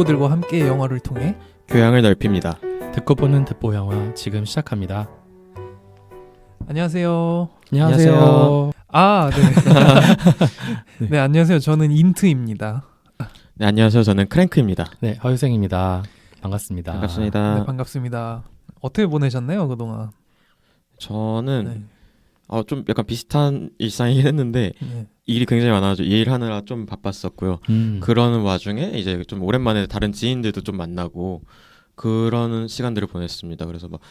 듣보들과 함께 영화를 통해 교양을 넓힙니다. 듣고 보는 듣보 영화 지금 시작합니다. 안녕하세요. 안녕하세요. 네. 네, 안녕하세요. 저는 인트입니다. 네, 안녕하세요. 저는 크랭크입니다. 네, 허유생입니다. 반갑습니다. 반갑습니다. 네, 반갑습니다. 어떻게 보내셨나요, 그동안? 저는 좀 약간 비슷한 일상이긴 했는데 네. 일이 굉장히 많아가지고 일하느라 좀 바빴었고요. 그러는 와중에 이제 좀 오랜만에 다른 지인들도 좀 만나고 그러는 시간들을 보냈습니다. 그래서 막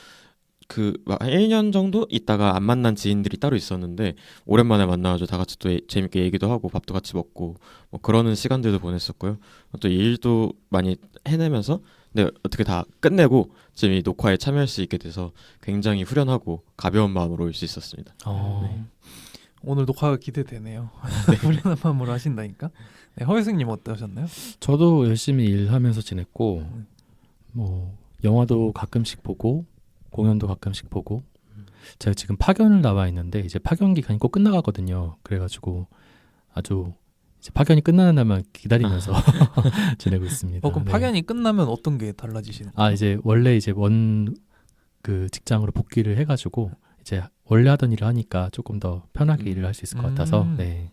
1년 정도 있다가 안 만난 지인들이 따로 있었는데 오랜만에 만나가지고 다 같이 또 재밌게 얘기도 하고 밥도 같이 먹고 뭐 그러는 시간들도 보냈었고요. 또 일도 많이 해내면서 어떻게 다 끝내고 지금 이 녹화에 참여할 수 있게 돼서 굉장히 후련하고 가벼운 마음으로 올 수 있었습니다. 네. 오늘 녹화가 기대되네요. 후련한 마음으로 하신다니까. 네, 허유생님 어떠셨나요? 저도 열심히 일하면서 지냈고 뭐 영화도 가끔씩 보고 공연도 가끔씩 보고 제가 지금 파견을 나와 있는데 이제 파견 기간이 꼭 끝나가거든요. 그래가지고 아주 이제 파견이 끝나는 날만 기다리면서 지내고 있습니다. 그럼 네. 파견이 끝나면 어떤 게 달라지시는 거예요? 이제 원래 이제 그 직장으로 복귀를 해가지고 이제 원래 하던 일을 하니까 조금 더 편하게 일을 할 수 있을 것 같아서 네.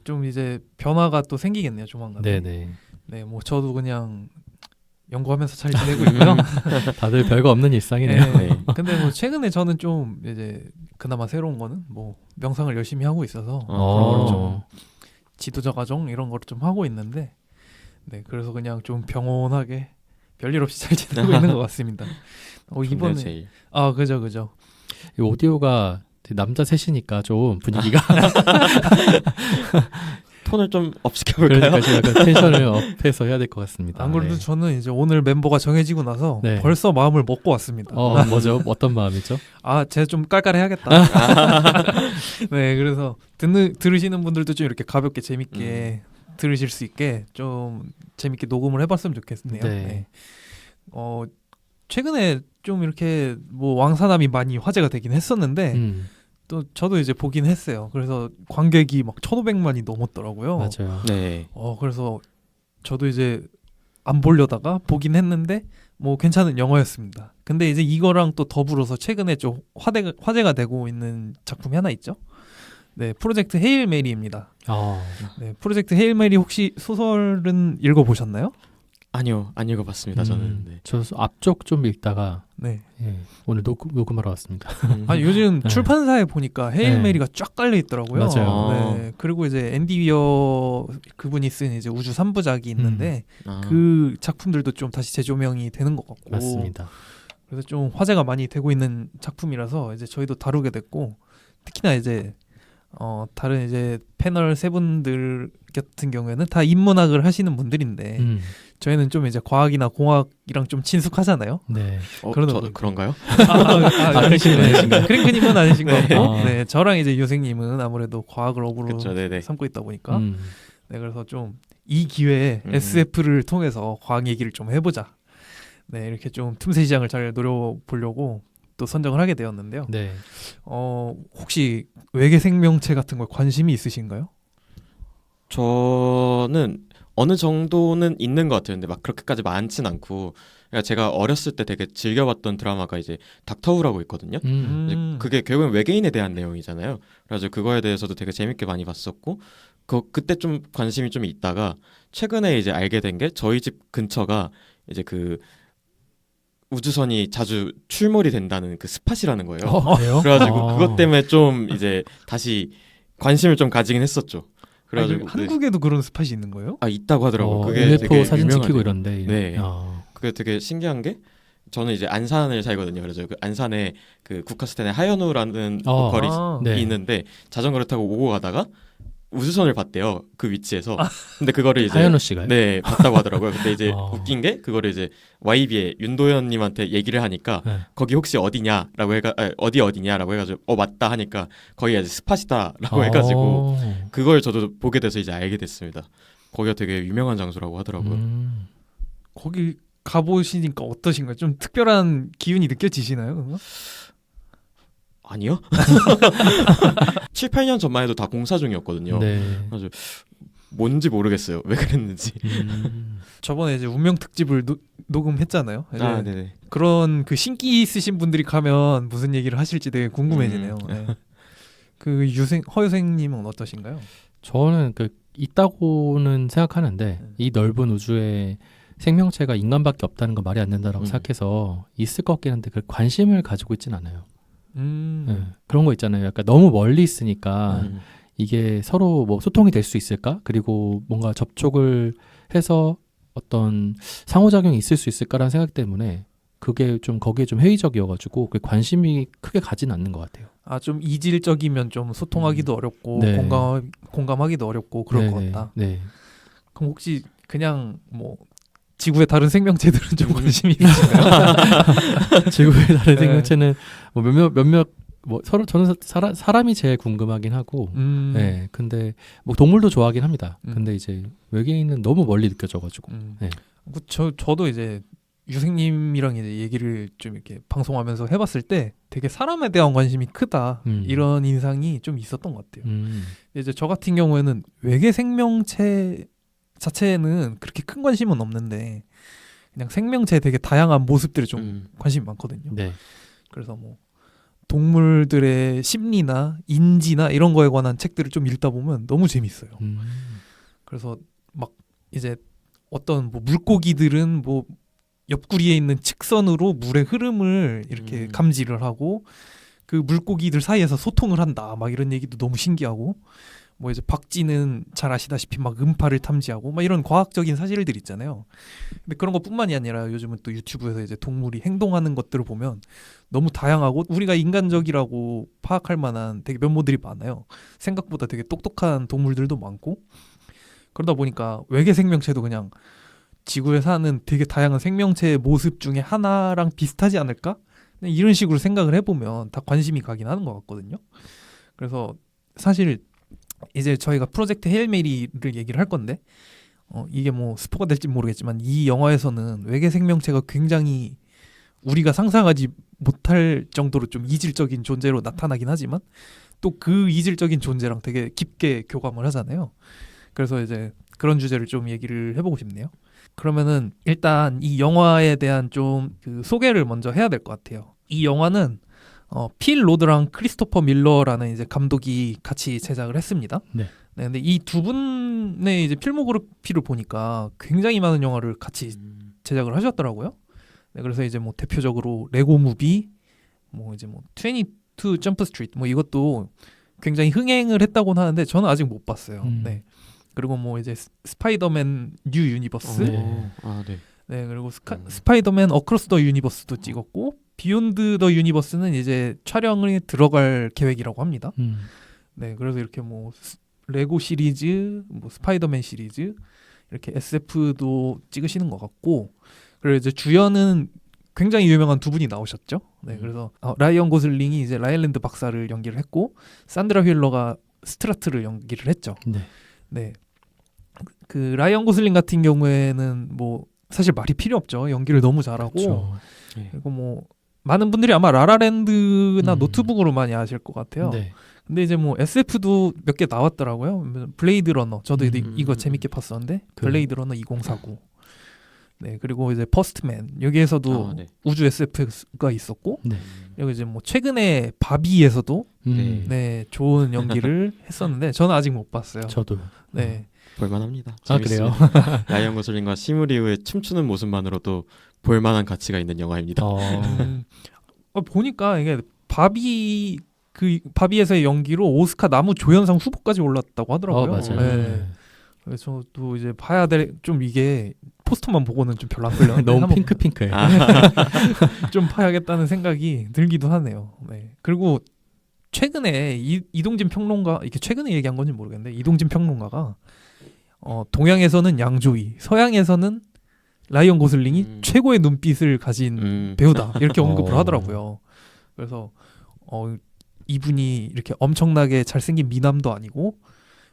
좀 이제 변화가 또 생기겠네요, 조만간. 네네. 네, 뭐 저도 그냥 연구하면서 잘 지내고 있고요. 다들 별거 없는 일상이네요. 네. 근데 뭐 최근에 저는 좀 이제 그나마 새로운 거는 뭐 명상을 열심히 하고 있어서 그런 거를 좀 지도자 과정 이런 거를 좀 하고 있는데 네, 그래서 그냥 좀 평온하게 별일 없이 잘 지내고 있는 것 같습니다. 이번에 제일. 그죠. 이 오디오가 남자 셋이니까 좀 분위기가 톤을 좀 업시켜볼까요? 그러니까 좀 약간 텐션을 업해서 해야 될 것 같습니다. 안 그래도 네. 저는 이제 오늘 멤버가 정해지고 나서 네. 벌써 마음을 먹고 왔습니다. 뭐죠? 어떤 마음이죠? 제가 좀 깔깔해야겠다. 네, 그래서 들으시는 분들도 좀 이렇게 가볍게 재밌게 들으실 수 있게 좀 재밌게 녹음을 해봤으면 좋겠네요. 네. 네. 최근에 좀 이렇게 뭐 왕사남이 많이 화제가 되긴 했었는데 또 저도 이제 보긴 했어요. 그래서 관객이 막 1,500만이 넘었더라고요. 맞아요. 네. 그래서 저도 이제 안 보려다가 보긴 했는데 뭐 괜찮은 영화였습니다. 근데 이제 이거랑 또 더불어서 최근에 좀 화제가 되고 있는 작품이 하나 있죠. 네, 프로젝트 헤일 메리입니다. 네, 프로젝트 헤일 메리 혹시 소설은 읽어보셨나요? 아니요, 안 읽어봤습니다. 저는. 네. 저 앞쪽 좀 읽다가 네. 오늘 녹음하러 왔습니다. 요즘 출판사에 보니까 헤일 메리가 쫙 깔려 있더라고요. 맞아요. 네, 그리고 이제 앤디 위어 그분이 쓴 이제 우주 3부작이 있는데 그 작품들도 좀 다시 재조명이 되는 것 같고. 맞습니다. 그래서 좀 화제가 많이 되고 있는 작품이라서 이제 저희도 다루게 됐고, 특히나 이제 다른 이제 패널 세 분들 같은 경우에는 다 인문학을 하시는 분들인데 저희는 좀 이제 과학이나 공학이랑 좀 친숙하잖아요. 네. 그런가요? 크랭크님은 아니신 것 같고, 네. 네, 저랑 이제 유생님은 아무래도 과학을 업으로 네네. 삼고 있다 보니까, 네, 그래서 좀 이 기회에 SF를 통해서 과학 얘기를 좀 해보자. 네, 이렇게 좀 틈새 시장을 잘 노려보려고 또 선정을 하게 되었는데요. 네. 혹시 외계 생명체 같은 거에 관심이 있으신가요? 저는 어느 정도는 있는 것 같아요. 근데 막 그렇게까지 많진 않고, 그러니까 제가 어렸을 때 되게 즐겨봤던 드라마가 이제 닥터우라고 있거든요. 이제 그게 결국은 외계인에 대한 내용이잖아요. 그래서 그거에 대해서도 되게 재밌게 많이 봤었고, 그때 좀 관심이 좀 있다가 최근에 이제 알게 된 게 저희 집 근처가 이제 그 우주선이 자주 출몰이 된다는 그 스팟이라는 거예요. 그래요? 그래가지고 그것 때문에 좀 이제 다시 관심을 좀 가지긴 했었죠. 그래가지고 한국에도 그런 스팟이 있는 거예요? 있다고 하더라고. 그게 UFO 되게 사진 유명하대요. 찍히고 이런데. 네. 그게 되게 신기한 게 저는 이제 안산을 살거든요. 그래서 그 안산에 그 국카스텐의 하현우라는 보컬이 네. 있는데 자전거를 타고 오고 가다가 우주선을 봤대요. 그 위치에서. 근데 그거를 이제 하현우 씨가요? 네, 봤다고 하더라고요. 근데 이제 웃긴 게 그거를 이제 YB의 윤도현 님한테 얘기를 하니까 거기 혹시 어디냐라고 어디냐라고 해가지고 맞다 하니까 거기가 이제 스팟이다라고 해가지고 그걸 저도 보게 돼서 이제 알게 됐습니다. 거기가 되게 유명한 장소라고 하더라고요. 거기 가보시니까 어떠신가요? 좀 특별한 기운이 느껴지시나요? 그거? 아니요. 7, 8년 전만 해도 다 공사 중이었거든요. 네. 그래서 뭔지 모르겠어요. 왜 그랬는지. 저번에 이제 운명 특집을 녹음했잖아요. 이제 아, 네네. 그런 그 신기 있으신 분들이 가면 무슨 얘기를 하실지 되게 궁금해지네요. 네. 그 허유생님은 어떠신가요? 저는 그 있다고는 생각하는데 이 넓은 우주에 생명체가 인간밖에 없다는 건 말이 안 된다라고 생각해서 있을 것 같긴 한데 그 관심을 가지고 있진 않아요. 네. 그런 거 있잖아요. 약간 너무 멀리 있으니까 이게 서로 뭐 소통이 될 수 있을까? 그리고 뭔가 접촉을 해서 어떤 상호작용이 있을 수 있을까라는 생각 때문에 그게 좀 거기에 좀 회의적이어가지고 그 관심이 크게 가진 않는 것 같아요. 아, 좀 이질적이면 좀 소통하기도 어렵고 네. 공감하기도 어렵고 그럴 것 네네. 같다. 네. 그럼 혹시 그냥 뭐 지구의 다른 생명체들은 좀 관심이 있으신가요? 지구의 다른 네. 생명체는 뭐 몇몇 뭐 서로 저는 사람이 제일 궁금하긴 하고, 네. 근데 뭐 동물도 좋아하긴 합니다. 근데 이제 외계인은 너무 멀리 느껴져가지고. 네. 저도 이제 유생님이랑 이제 얘기를 좀 이렇게 방송하면서 해봤을 때 되게 사람에 대한 관심이 크다 이런 인상이 좀 있었던 것 같아요. 이제 저 같은 경우에는 외계 생명체 자체는 그렇게 큰 관심은 없는데 그냥 생명체의 되게 다양한 모습들에 좀 관심이 많거든요. 네. 그래서 뭐 동물들의 심리나 인지나 이런 거에 관한 책들을 좀 읽다 보면 너무 재밌어요. 그래서 막 이제 어떤 뭐 물고기들은 뭐 옆구리에 있는 측선으로 물의 흐름을 이렇게 감지를 하고 그 물고기들 사이에서 소통을 한다 막 이런 얘기도 너무 신기하고 뭐 이제 박쥐는 잘 아시다시피 막 음파를 탐지하고 막 이런 과학적인 사실들 있잖아요. 근데 그런 것뿐만이 아니라 요즘은 또 유튜브에서 이제 동물이 행동하는 것들을 보면 너무 다양하고 우리가 인간적이라고 파악할 만한 되게 면모들이 많아요. 생각보다 되게 똑똑한 동물들도 많고 그러다 보니까 외계 생명체도 그냥 지구에 사는 되게 다양한 생명체의 모습 중에 하나랑 비슷하지 않을까? 이런 식으로 생각을 해보면 다 관심이 가긴 하는 것 같거든요. 그래서 사실 이제 저희가 프로젝트 헤일 메리를 얘기를 할 건데 이게 뭐 스포가 될지 모르겠지만 이 영화에서는 외계 생명체가 굉장히 우리가 상상하지 못할 정도로 좀 이질적인 존재로 나타나긴 하지만 또 그 이질적인 존재랑 되게 깊게 교감을 하잖아요. 그래서 이제 그런 주제를 좀 얘기를 해보고 싶네요. 그러면은 일단 이 영화에 대한 좀 그 소개를 먼저 해야 될 것 같아요. 이 영화는 필 로드랑 크리스토퍼 밀러라는 이제 감독이 같이 제작을 했습니다. 네. 네, 근데 이 두 분의 이제 필모그래피를 보니까 굉장히 많은 영화를 같이 제작을 하셨더라고요. 네, 그래서 이제 뭐 대표적으로 레고 무비, 뭐 이제 뭐 22 점프 스트리트, 뭐 이것도 굉장히 흥행을 했다고는 하는데 저는 아직 못 봤어요. 네. 그리고 뭐 이제 스파이더맨 뉴 유니버스, 네. 네, 그리고 스파이더맨 어크로스 더 유니버스도 찍었고 비욘드 더 유니버스는 이제 촬영을 들어갈 계획이라고 합니다. 네, 그래서 이렇게 뭐 레고 시리즈, 뭐 스파이더맨 시리즈 이렇게 SF도 찍으시는 것 같고 그리고 이제 주연은 굉장히 유명한 두 분이 나오셨죠. 네, 그래서 라이언 고슬링이 이제 라일랜드 박사를 연기를 했고 산드라 휠러가 스트라트를 연기를 했죠. 네. 네, 그 라이언 고슬링 같은 경우에는 뭐 사실 말이 필요 없죠. 연기를 너무 잘하고 그렇죠. 그리고 뭐 많은 분들이 아마 라라랜드나 노트북으로 많이 아실 것 같아요. 네. 근데 이제 뭐 SF도 몇 개 나왔더라고요. 블레이드 러너 저도 이거 재밌게 봤었는데 블레이드 러너 2049. 네, 그리고 이제 퍼스트맨 여기에서도 우주 SF가 있었고 네. 여기 이제 뭐 최근에 바비에서도 네, 좋은 연기를 했었는데 저는 아직 못 봤어요. 저도. 네. 볼만합니다. 아, 그래요? 라이언 고슬링과 시무리우의 춤추는 모습만으로도 볼만한 가치가 있는 영화입니다. 보니까 이게 바비에서의 연기로 오스카 나무 조연상 후보까지 올랐다고 하더라고요. 맞아요. 네. 그래서 저도 이제 봐야 될 좀 이게 포스터만 보고는 좀 별로 안 끌렸는데 너무 핑크핑크해. 좀 봐야겠다는 생각이 들기도 하네요. 네. 그리고 최근에 이동진 평론가 이렇게 최근에 얘기한 건지 모르겠는데 이동진 평론가가 동양에서는 양조위, 서양에서는 라이언 고슬링이 최고의 눈빛을 가진 배우다 이렇게 언급을 하더라고요. 그래서 이분이 이렇게 엄청나게 잘생긴 미남도 아니고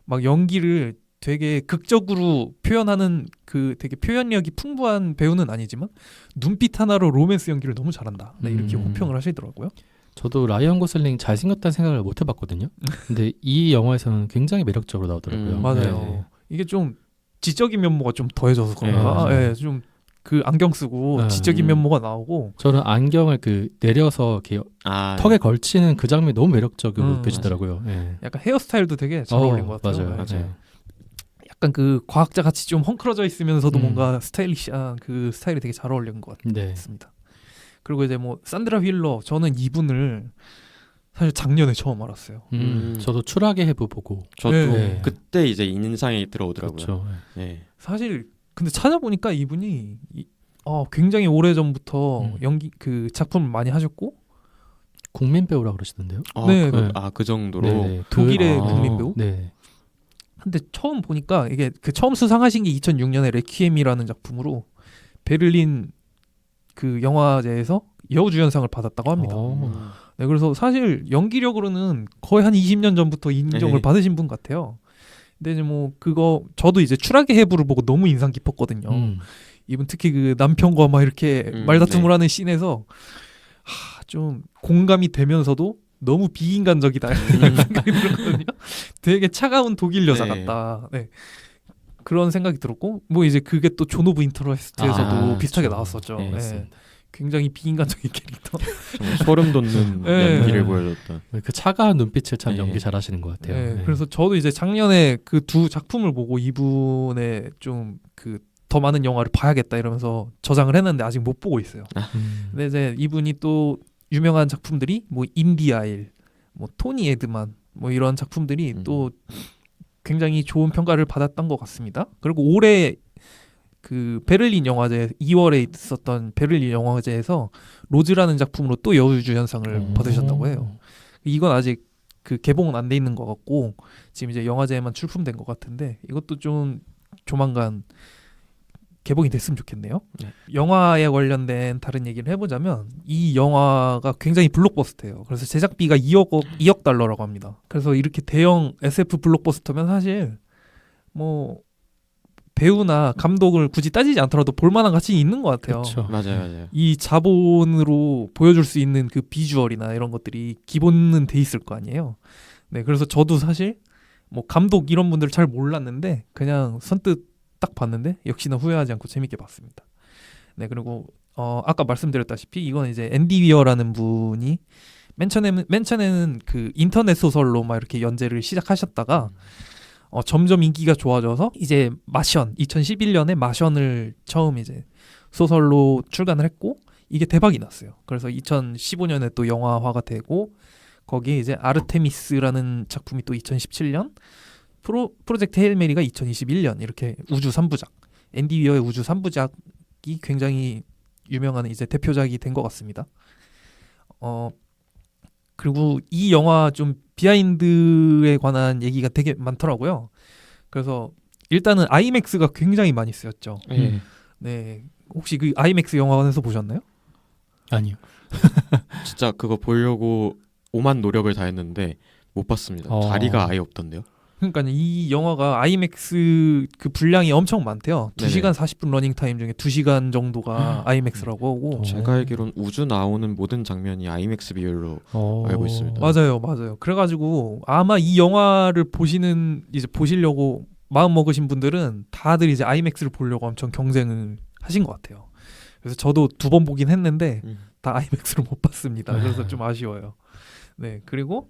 막 연기를 되게 극적으로 표현하는 그 되게 표현력이 풍부한 배우는 아니지만 눈빛 하나로 로맨스 연기를 너무 잘한다. 네, 이렇게 호평을 하시더라고요. 저도 라이언 고슬링 잘생겼다는 생각을 못 해봤거든요. 근데 이 영화에서는 굉장히 매력적으로 나오더라고요. 맞아요. 네. 이게 좀 지적인 면모가 좀 더해져서 그런가. 네. 예, 좀 그 안경 쓰고 네. 지적인 면모가 나오고. 저는 안경을 그 내려서 이렇게 턱에 걸치는 그 장면이 너무 매력적으로 느껴지더라고요. 예. 약간 헤어스타일도 되게 잘 어울린 것 같아요. 맞아요. 네. 네. 약간 그 과학자 같이 좀 헝클어져 있으면서도 음. 뭔가 스타일리시한 그 스타일이 되게 잘 어울리는 것 네. 같습니다. 그리고 이제 뭐 산드라 휠러, 저는 이분을 사실 작년에 처음 알았어요. 저도 추락의 해부 보고. 저도 네. 그때 이제 인상이 들어오더라고요. 그렇죠. 네. 사실 근데 찾아보니까 이분이 굉장히 오래 전부터 연기 그 작품을 많이 하셨고 국민 배우라 그러시던데요. 네. 그 정도로. 네. 독일의 국민 배우. 네. 근데 처음 보니까 이게 그 처음 수상하신 게 2006년에 레퀴엠이라는 작품으로 베를린 그 영화제에서 여우주연상을 받았다고 합니다. 네, 그래서 사실 연기력으로는 거의 한 20년 전부터 인정을 네. 받으신 분 같아요. 근데 이제 뭐 그거 저도 이제 추락의 해부를 보고 너무 인상 깊었거든요. 이분 특히 그 남편과 막 이렇게 말다툼을 하는 씬에서 좀 공감이 되면서도 너무 비인간적이다 이런 생각이 들었거든요. 되게 차가운 독일 여자 같다. 네. 그런 생각이 들었고 뭐 이제 그게 또 존 오브 인터레스트에서도 비슷하게 그렇죠. 나왔었죠. 네, 네. 굉장히 비인간적인 캐릭터. 정말 소름 돋는 네. 연기를 보여줬던. 그 차가운 눈빛을 참 네. 연기 잘하시는 것 같아요. 네. 네. 그래서 저도 이제 작년에 그 두 작품을 보고 이분의 좀 그 더 많은 영화를 봐야겠다 이러면서 저장을 했는데 아직 못 보고 있어요. 근데 이제 이분이 또 유명한 작품들이 뭐 인디아일, 뭐 토니 에드만 뭐 이런 작품들이 또 굉장히 좋은 평가를 받았던 것 같습니다. 그리고 올해 그 베를린 영화제 2월에 있었던 베를린 영화제에서 로즈라는 작품으로 또 여우주연상을 받으셨다고 해요. 이건 아직 그 개봉은 안 돼 있는 것 같고 지금 이제 영화제에만 출품된 것 같은데 이것도 좀 조만간 개봉이 됐으면 좋겠네요. 네. 영화에 관련된 다른 얘기를 해보자면 이 영화가 굉장히 블록버스터예요. 그래서 제작비가 2억 달러라고 합니다. 그래서 이렇게 대형 SF 블록버스터면 사실 뭐 배우나 감독을 굳이 따지지 않더라도 볼만한 가치 있는 것 같아요. 그렇죠. 맞아요. 이 자본으로 보여줄 수 있는 그 비주얼이나 이런 것들이 기본은 돼 있을 거 아니에요. 네, 그래서 저도 사실 뭐 감독 이런 분들 잘 몰랐는데 그냥 선뜻 딱 봤는데 역시나 후회하지 않고 재밌게 봤습니다. 네, 그리고 아까 말씀드렸다시피 이건 이제 앤디 위어라는 분이 맨 처음에는 그 인터넷 소설로 막 이렇게 연재를 시작하셨다가 점점 인기가 좋아져서 이제 마션 2011년에 마션을 처음 이제 소설로 출간을 했고 이게 대박이 났어요. 그래서 2015년에 또 영화화가 되고 거기에 이제 아르테미스라는 작품이 또 2017년 프로젝트 헤일 메리가 2021년 이렇게 우주 3부작 앤디 위어의 우주 3부작이 굉장히 유명한 이제 대표작이 된 것 같습니다. 그리고 이 영화 좀 비하인드에 관한 얘기가 되게 많더라고요. 그래서 일단은 아이맥스가 굉장히 많이 쓰였죠. 네, 혹시 그 아이맥스 영화관에서 보셨나요? 아니요. 진짜 그거 보려고 오만 노력을 다했는데 못 봤습니다. 자리가 아예 없던데요. 그러니까 이 영화가 아이맥스 그 분량이 엄청 많대요. 2시간 40분 러닝타임 중에 2시간 정도가 아이맥스라고 하고 제가 알기로는 우주 나오는 모든 장면이 아이맥스 비율로 알고 있습니다. 맞아요. 그래가지고 아마 이 영화를 보시려고 마음 먹으신 분들은 다들 이제 아이맥스를 보려고 엄청 경쟁을 하신 것 같아요. 그래서 저도 2번 보긴 했는데 다 아이맥스로 못 봤습니다. 그래서 좀 아쉬워요. 네, 그리고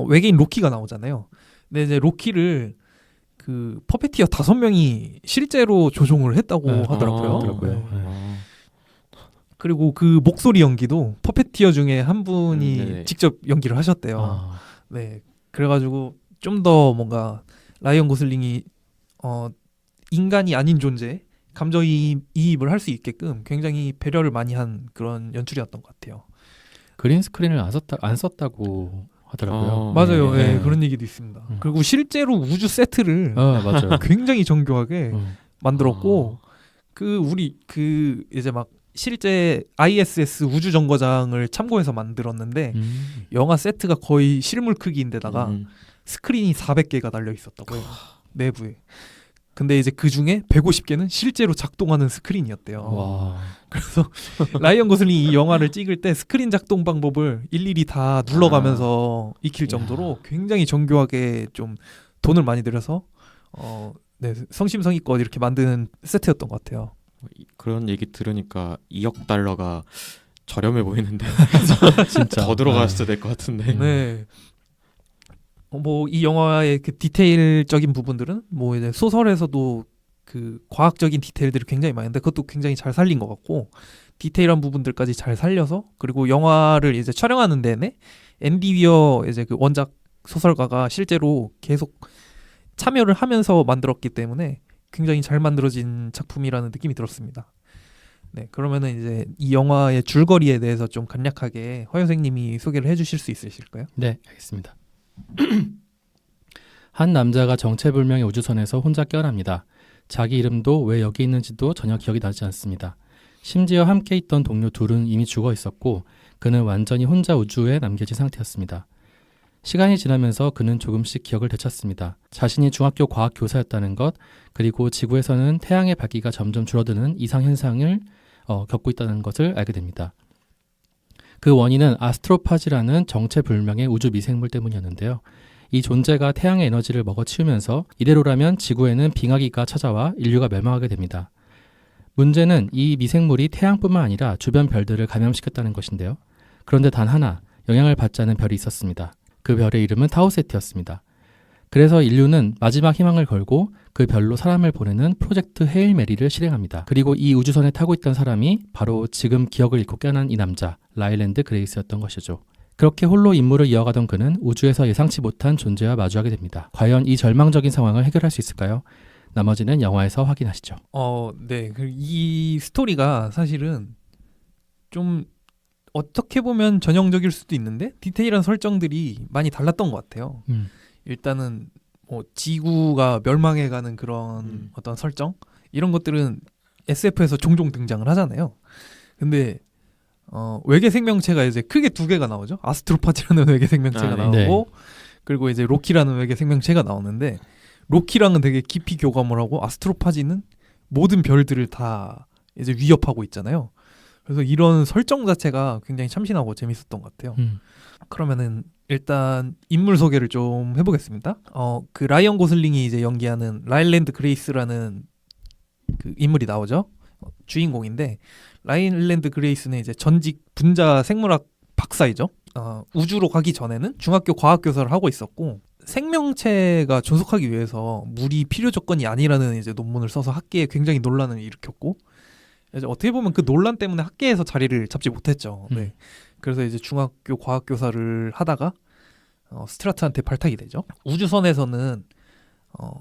외계인 로키가 나오잖아요. 근데 이제 로키를 그 퍼페티어 5명이 실제로 조종을 했다고 하더라고요. 그리고 그 목소리 연기도 퍼페티어 중에 한 분이 직접 연기를 하셨대요. 네, 그래가지고 좀 더 뭔가 라이언 고슬링이 인간이 아닌 존재, 감정이입을 할 수 있게끔 굉장히 배려를 많이 한 그런 연출이었던 것 같아요. 그린 스크린을 안 썼다고 하더라고요. 맞아요. 네, 그런 얘기도 있습니다. 그리고 실제로 우주 세트를 맞아요. 굉장히 정교하게 만들었고 우리 이제 막 실제 ISS 우주 정거장을 참고해서 만들었는데 영화 세트가 거의 실물 크기인데다가 스크린이 400개가 달려 있었다고요. 내부에. 근데 이제 그 중에 150개는 실제로 작동하는 스크린이었대요. 와. 그래서 라이언 고슬링이 이 영화를 찍을 때 스크린 작동 방법을 일일이 다 눌러가면서 익힐 정도로 굉장히 정교하게 좀 돈을 많이 들여서 네, 성심성의껏 이렇게 만드는 세트였던 것 같아요. 그런 얘기 들으니까 2억 달러가 저렴해 보이는데 진짜 더 들어갔어야 될 것 같은데. 네. 뭐 이 영화의 그 디테일적인 부분들은 뭐 이제 소설에서도 그 과학적인 디테일들이 굉장히 많은데 그것도 굉장히 잘 살린 것 같고 디테일한 부분들까지 잘 살려서 그리고 영화를 이제 촬영하는 내내 앤디 위어 이제 그 원작 소설가가 실제로 계속 참여를 하면서 만들었기 때문에 굉장히 잘 만들어진 작품이라는 느낌이 들었습니다. 네, 그러면은 이제 이 영화의 줄거리에 대해서 좀 간략하게 허 선생님이 소개를 해주실 수 있으실까요? 네, 알겠습니다. 한 남자가 정체불명의 우주선에서 혼자 깨어납니다. 자기 이름도 왜 여기 있는지도 전혀 기억이 나지 않습니다. 심지어 함께 있던 동료 둘은 이미 죽어 있었고 그는 완전히 혼자 우주에 남겨진 상태였습니다. 시간이 지나면서 그는 조금씩 기억을 되찾습니다. 자신이 중학교 과학 교사였다는 것, 그리고 지구에서는 태양의 밝기가 점점 줄어드는 이상현상을 겪고 있다는 것을 알게 됩니다. 그 원인은 아스트로파지라는 정체불명의 우주 미생물 때문이었는데요. 이 존재가 태양의 에너지를 먹어치우면서 이대로라면 지구에는 빙하기가 찾아와 인류가 멸망하게 됩니다. 문제는 이 미생물이 태양뿐만 아니라 주변 별들을 감염시켰다는 것인데요. 그런데 단 하나, 영향을 받지 않은 별이 있었습니다. 그 별의 이름은 타우세트였습니다. 그래서 인류는 마지막 희망을 걸고 그 별로 사람을 보내는 프로젝트 헤일 메리를 실행합니다. 그리고 이 우주선에 타고 있던 사람이 바로 지금 기억을 잃고 깨어난 이 남자, 라일랜드 그레이스였던 것이죠. 그렇게 홀로 임무를 이어가던 그는 우주에서 예상치 못한 존재와 마주하게 됩니다. 과연 이 절망적인 상황을 해결할 수 있을까요? 나머지는 영화에서 확인하시죠. 네. 이 스토리가 사실은 좀 어떻게 보면 전형적일 수도 있는데 디테일한 설정들이 많이 달랐던 것 같아요. 일단은 뭐 지구가 멸망해가는 그런 어떤 설정 이런 것들은 SF에서 종종 등장을 하잖아요. 근데 외계 생명체가 이제 크게 두 개가 나오죠. 아스트로파지라는 외계 생명체가 나오고 네. 그리고 이제 로키라는 외계 생명체가 나오는데 로키랑은 되게 깊이 교감을 하고 아스트로파지는 모든 별들을 다 이제 위협하고 있잖아요. 그래서 이런 설정 자체가 굉장히 참신하고 재밌었던 것 같아요. 그러면은 일단 인물 소개를 좀 해보겠습니다. 그 라이언 고슬링이 이제 연기하는 라일랜드 그레이스라는 그 인물이 나오죠. 주인공인데 라일랜드 그레이스는 이제 전직 분자 생물학 박사이죠. 우주로 가기 전에는 중학교 과학 교사를 하고 있었고 생명체가 존속하기 위해서 물이 필요 조건이 아니라는 이제 논문을 써서 학계에 굉장히 논란을 일으켰고 이제 어떻게 보면 그 논란 때문에 학계에서 자리를 잡지 못했죠. 네. 그래서 이제 중학교 과학 교사를 하다가 스트라트한테 발탁이 되죠. 우주선에서는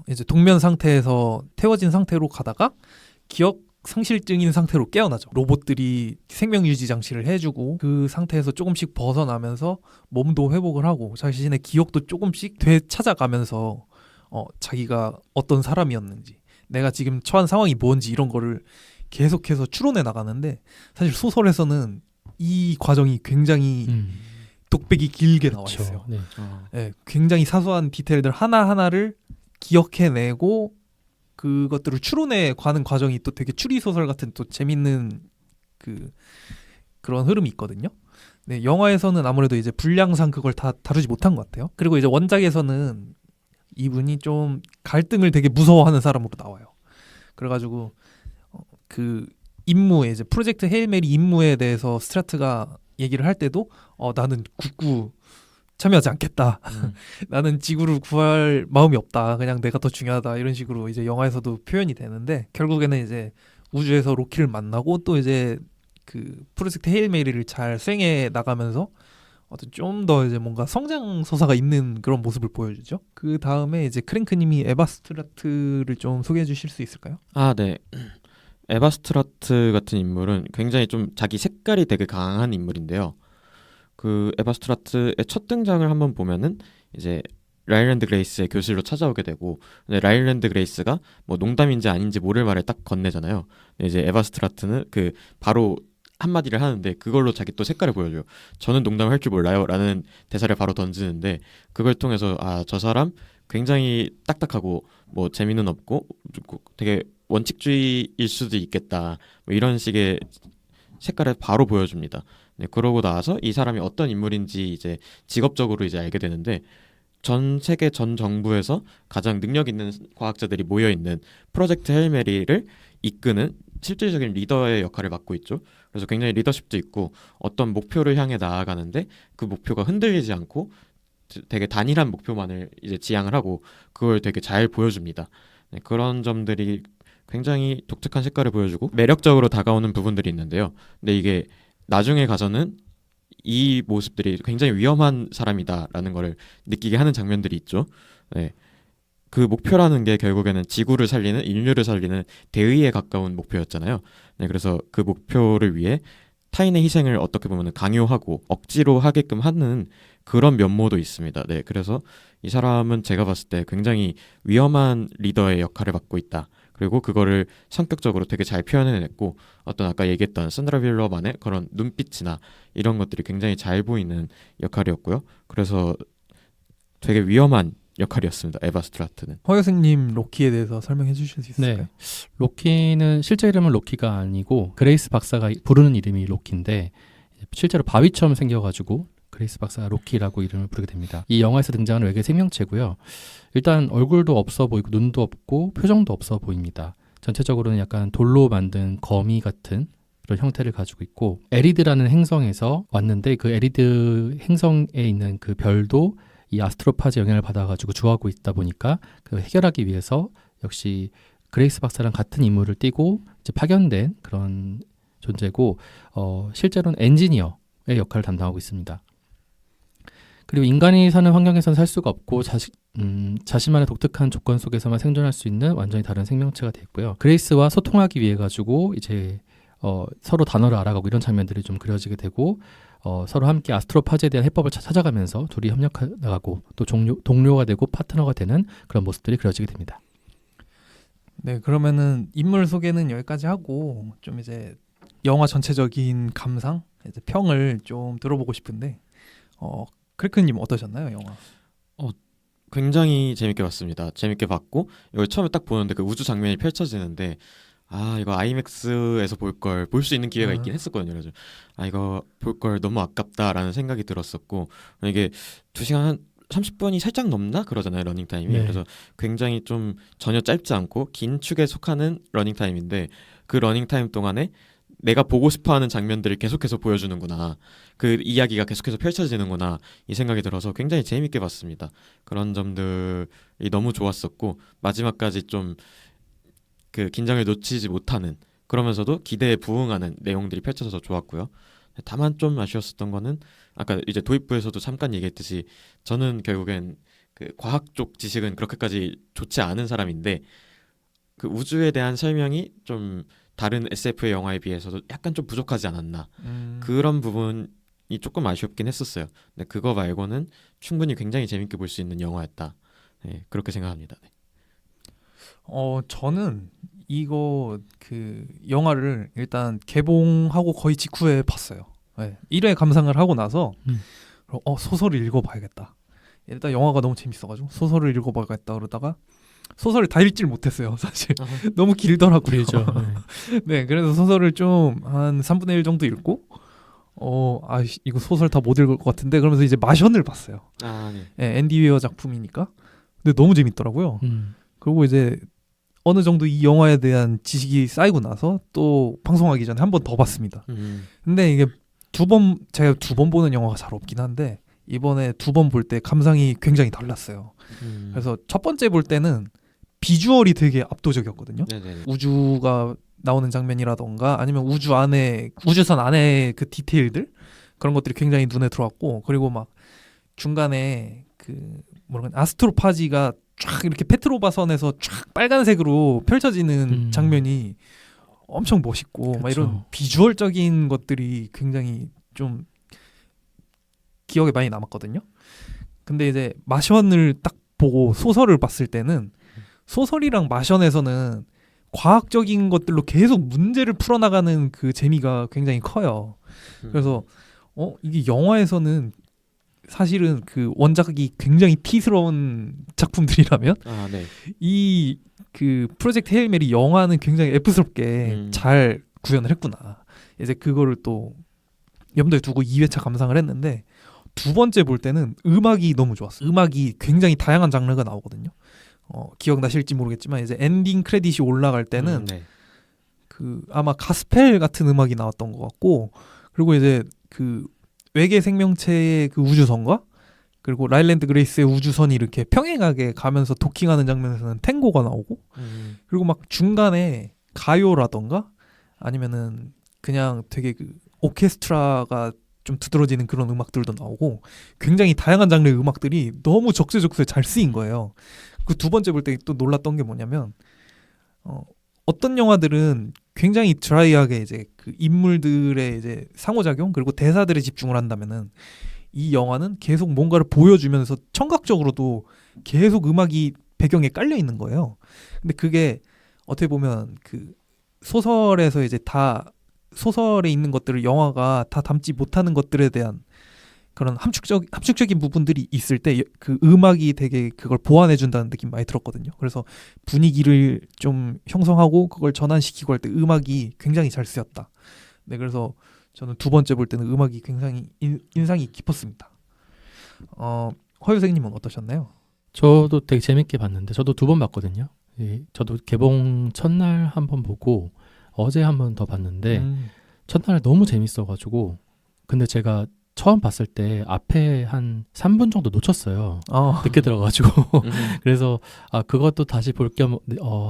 이제 동면 상태에서 태워진 상태로 가다가 기억 상실증인 상태로 깨어나죠. 로봇들이 생명 유지 장치를 해주고 그 상태에서 조금씩 벗어나면서 몸도 회복을 하고 자신의 기억도 조금씩 되찾아가면서 자기가 어떤 사람이었는지 내가 지금 처한 상황이 뭔지 이런 거를 계속해서 추론해 나가는데 사실 소설에서는 이 과정이 굉장히 독백이 길게 나와 있어요. 네. 네, 굉장히 사소한 디테일들 하나하나를 기억해내고 그것들을 추론해 가는 과정이 또 되게 추리소설 같은 또 재밌는 그런 흐름이 있거든요. 네, 영화에서는 아무래도 이제 분량상 그걸 다 다루지 못한 것 같아요. 그리고 이제 원작에서는 이분이 좀 갈등을 되게 무서워하는 사람으로 나와요. 그래가지고 그 임무에 이제 프로젝트 헤일 메리 임무에 대해서 스트라트가 얘기를 할 때도 나는 굳고 참여하지 않겠다. 나는 지구를 구할 마음이 없다. 그냥 내가 더 중요하다. 이런 식으로 이제 영화에서도 표현이 되는데 결국에는 이제 우주에서 로키를 만나고 또 이제 그 프로젝트 헤일 메리를 잘 수행해 나가면서 좀 더 이제 뭔가 성장 서사가 있는 그런 모습을 보여주죠. 그 다음에 이제 크랭크님이 에바 스트라트를 좀 소개해 주실 수 있을까요? 네. 에바 스트라트 같은 인물은 굉장히 좀 자기 색깔이 되게 강한 인물인데요. 그 에바 스트라트의 첫 등장을 한번 보면은 이제 라일랜드 그레이스의 교실로 찾아오게 되고 근데 라일랜드 그레이스가 뭐 농담인지 아닌지 모를 말을 딱 건네잖아요. 근데 이제 에바 스트라트는 그 바로 한마디를 하는데 그걸로 자기 또 색깔을 보여줘요. 저는 농담을 할 줄 몰라요 라는 대사를 바로 던지는데 그걸 통해서 저 사람 굉장히 딱딱하고 뭐 재미는 없고 되게 원칙주의일 수도 있겠다 뭐 이런 식의 색깔을 바로 보여줍니다. 네, 그러고 나서 이 사람이 어떤 인물인지 이제 직업적으로 이제 알게 되는데 전 세계 전 정부에서 가장 능력 있는 과학자들이 모여 있는 프로젝트 헤일 메리를 이끄는 실질적인 리더의 역할을 맡고 있죠. 그래서 굉장히 리더십도 있고 어떤 목표를 향해 나아가는데 그 목표가 흔들리지 않고 되게 단일한 목표만을 이제 지향을 하고 그걸 되게 잘 보여줍니다. 네, 그런 점들이 굉장히 독특한 색깔을 보여주고 매력적으로 다가오는 부분들이 있는데요. 근데 이게 나중에 가서는 이 모습들이 굉장히 위험한 사람이다라는 걸 느끼게 하는 장면들이 있죠. 네. 그 목표라는 게 결국에는 지구를 살리는 인류를 살리는 대의에 가까운 목표였잖아요. 네, 그래서 그 목표를 위해 타인의 희생을 어떻게 보면 강요하고 억지로 하게끔 하는 그런 면모도 있습니다. 네, 그래서 이 사람은 제가 봤을 때 굉장히 위험한 리더의 역할을 맡고 있다. 그리고 그거를 성격적으로 되게 잘 표현해냈고 어떤 아까 얘기했던 산드라 빌러만의 그런 눈빛이나 이런 것들이 굉장히 잘 보이는 역할이었고요. 그래서 되게 위험한 역할이었습니다. 에바 스트라트는. 허여승님 로키에 대해서 설명해 주실 수 있을까요? 네. 로키는 실제 이름은 로키가 아니고 그레이스 박사가 부르는 이름이 로키인데 실제로 바위처럼 생겨가지고 그레이스 박사가 로키라고 이름을 부르게 됩니다. 이 영화에서 등장하는 외계 생명체고요. 일단 얼굴도 없어 보이고 눈도 없고 표정도 없어 보입니다. 전체적으로는 약간 돌로 만든 거미 같은 그런 형태를 가지고 있고 에리드라는 행성에서 왔는데 그 에리드 행성에 있는 그 별도 이 아스트로파즈 영향을 받아가지고 주하고 있다 보니까 그 해결하기 위해서 역시 그레이스 박사랑 같은 임무를 띠고 이제 파견된 그런 존재고 실제로는 엔지니어의 역할을 담당하고 있습니다. 그리고 인간이 사는 환경에서는 살 수가 없고 자신만의 독특한 조건 속에서만 생존할 수 있는 완전히 다른 생명체가 됐고요. 그레이스와 소통하기 위해 가지고 이제 서로 단어를 알아가고 이런 장면들이 좀 그려지게 되고 서로 함께 아스트로파즈에 대한 해법을 찾아가면서 둘이 협력하고 또 동료가 되고 파트너가 되는 그런 모습들이 그려지게 됩니다. 네, 그러면은 인물 소개는 여기까지 하고 좀 이제 영화 전체적인 감상, 이제 평을 좀 들어보고 싶은데 크리크님 어떠셨나요, 영화? 굉장히 재밌게 봤습니다. 재밌게 봤고 이걸 처음에 딱 보는데 그 우주 장면이 펼쳐지는데 이거 아이맥스에서 볼 수 있는 기회가 있긴 했었거든요. 그래서 이거 볼 걸 너무 아깝다라는 생각이 들었었고 이게 2시간 한 30분이 살짝 넘나 그러잖아요, 러닝 타임이. 네. 그래서 굉장히 좀 전혀 짧지 않고 긴 축에 속하는 러닝 타임인데 그 러닝 타임 동안에 내가 보고 싶어하는 장면들을 계속해서 보여주는구나, 그 이야기가 계속해서 펼쳐지는구나 이 생각이 들어서 굉장히 재밌게 봤습니다. 그런 점들이 너무 좋았었고 마지막까지 좀 그 긴장을 놓치지 못하는, 그러면서도 기대에 부응하는 내용들이 펼쳐져서 좋았고요. 다만 좀 아쉬웠었던 거는 아까 이제 도입부에서도 잠깐 얘기했듯이 저는 결국엔 그 과학 쪽 지식은 그렇게까지 좋지 않은 사람인데 그 우주에 대한 설명이 좀 다른 SF 영화에 비해서도 약간 좀 부족하지 않았나, 그런 부분이 조금 아쉽긴 했었어요. 근데 그거 말고는 충분히 굉장히 재밌게 볼 수 있는 영화였다. 네, 그렇게 생각합니다. 네. 저는 이거 그 영화를 일단 개봉하고 거의 직후에 봤어요. 네, 1회 감상을 하고 나서 소설을 읽어봐야겠다. 일단 영화가 너무 재밌어가지고 소설을 읽어봐야겠다 그러다가 소설을 다 읽질 못했어요, 사실. 너무 길더라고요. 그렇죠. 네, 그래서 소설을 좀 한 3분의 1 정도 읽고 이거 소설 다 못 읽을 것 같은데 그러면서 이제 마션을 봤어요. 네. 네, 앤디 웨어 작품이니까. 근데 너무 재밌더라고요. 그리고 이제 어느 정도 이 영화에 대한 지식이 쌓이고 나서 또 방송하기 전에 한 번 더 봤습니다. 근데 이게 제가 두 번 보는 영화가 잘 없긴 한데 이번에 2번 볼 때 감상이 굉장히 달랐어요. 그래서 첫 번째 볼 때는 비주얼이 되게 압도적이었거든요. 네네. 우주가 나오는 장면이라던가 아니면 우주선 안에 그 디테일들, 그런 것들이 굉장히 눈에 들어왔고, 그리고 막 중간에 그 아스트로파지가 쫙 이렇게 페트로바선에서 쫙 빨간색으로 펼쳐지는 장면이 엄청 멋있고, 막 이런 비주얼적인 것들이 굉장히 좀 기억에 많이 남았거든요. 근데 이제 마션을 딱 보고 소설을 봤을 때는 소설이랑 마션에서는 과학적인 것들로 계속 문제를 풀어나가는 그 재미가 굉장히 커요. 그래서 이게 영화에서는 사실은 그 원작이 굉장히 티스러운 작품들이라면 네. 이 그 프로젝트 헤일 메리 영화는 굉장히 F스럽게 잘 구현을 했구나. 이제 그거를 또 염두에 두고 2회차 감상을 했는데 두 번째 볼 때는 음악이 너무 좋았어요. 음악이 굉장히 다양한 장르가 나오거든요. 기억나실지 모르겠지만 이제 엔딩 크레딧이 올라갈 때는 네. 그 아마 가스펠 같은 음악이 나왔던 것 같고, 그리고 이제 그 외계 생명체의 그 우주선과 그리고 라일랜드 그레이스의 우주선이 이렇게 평행하게 가면서 도킹하는 장면에서는 탱고가 나오고, 그리고 막 중간에 가요라던가 아니면은 그냥 되게 그 오케스트라가 좀 두드러지는 그런 음악들도 나오고, 굉장히 다양한 장르의 음악들이 너무 적재적소에 잘 쓰인 거예요. 그 두 번째 볼 때 또 놀랐던 게 뭐냐면, 어떤 영화들은 굉장히 드라이하게 이제 그 인물들의 이제 상호작용 그리고 대사들에 집중을 한다면은, 이 영화는 계속 뭔가를 보여주면서 청각적으로도 계속 음악이 배경에 깔려 있는 거예요. 근데 그게 어떻게 보면 그 소설에서 이제 다 소설에 있는 것들을 영화가 다 담지 못하는 것들에 대한 그런 함축적인 부분들이 있을 때 그 음악이 되게 그걸 보완해 준다는 느낌 많이 들었거든요. 그래서 분위기를 좀 형성하고 그걸 전환시키고 할 때 음악이 굉장히 잘 쓰였다. 네, 그래서 저는 두 번째 볼 때는 음악이 굉장히 인상이 깊었습니다. 허유 선생님은 어떠셨나요? 저도 되게 재밌게 봤는데 저도 2번 봤거든요. 저도 개봉 첫날 한 번 보고 어제 한 번 더 봤는데 첫날에 너무 재밌어가지고, 근데 제가 처음 봤을 때 앞에 한 3분 정도 놓쳤어요. 늦게 들어가지고 그래서 그것도 다시 볼 겸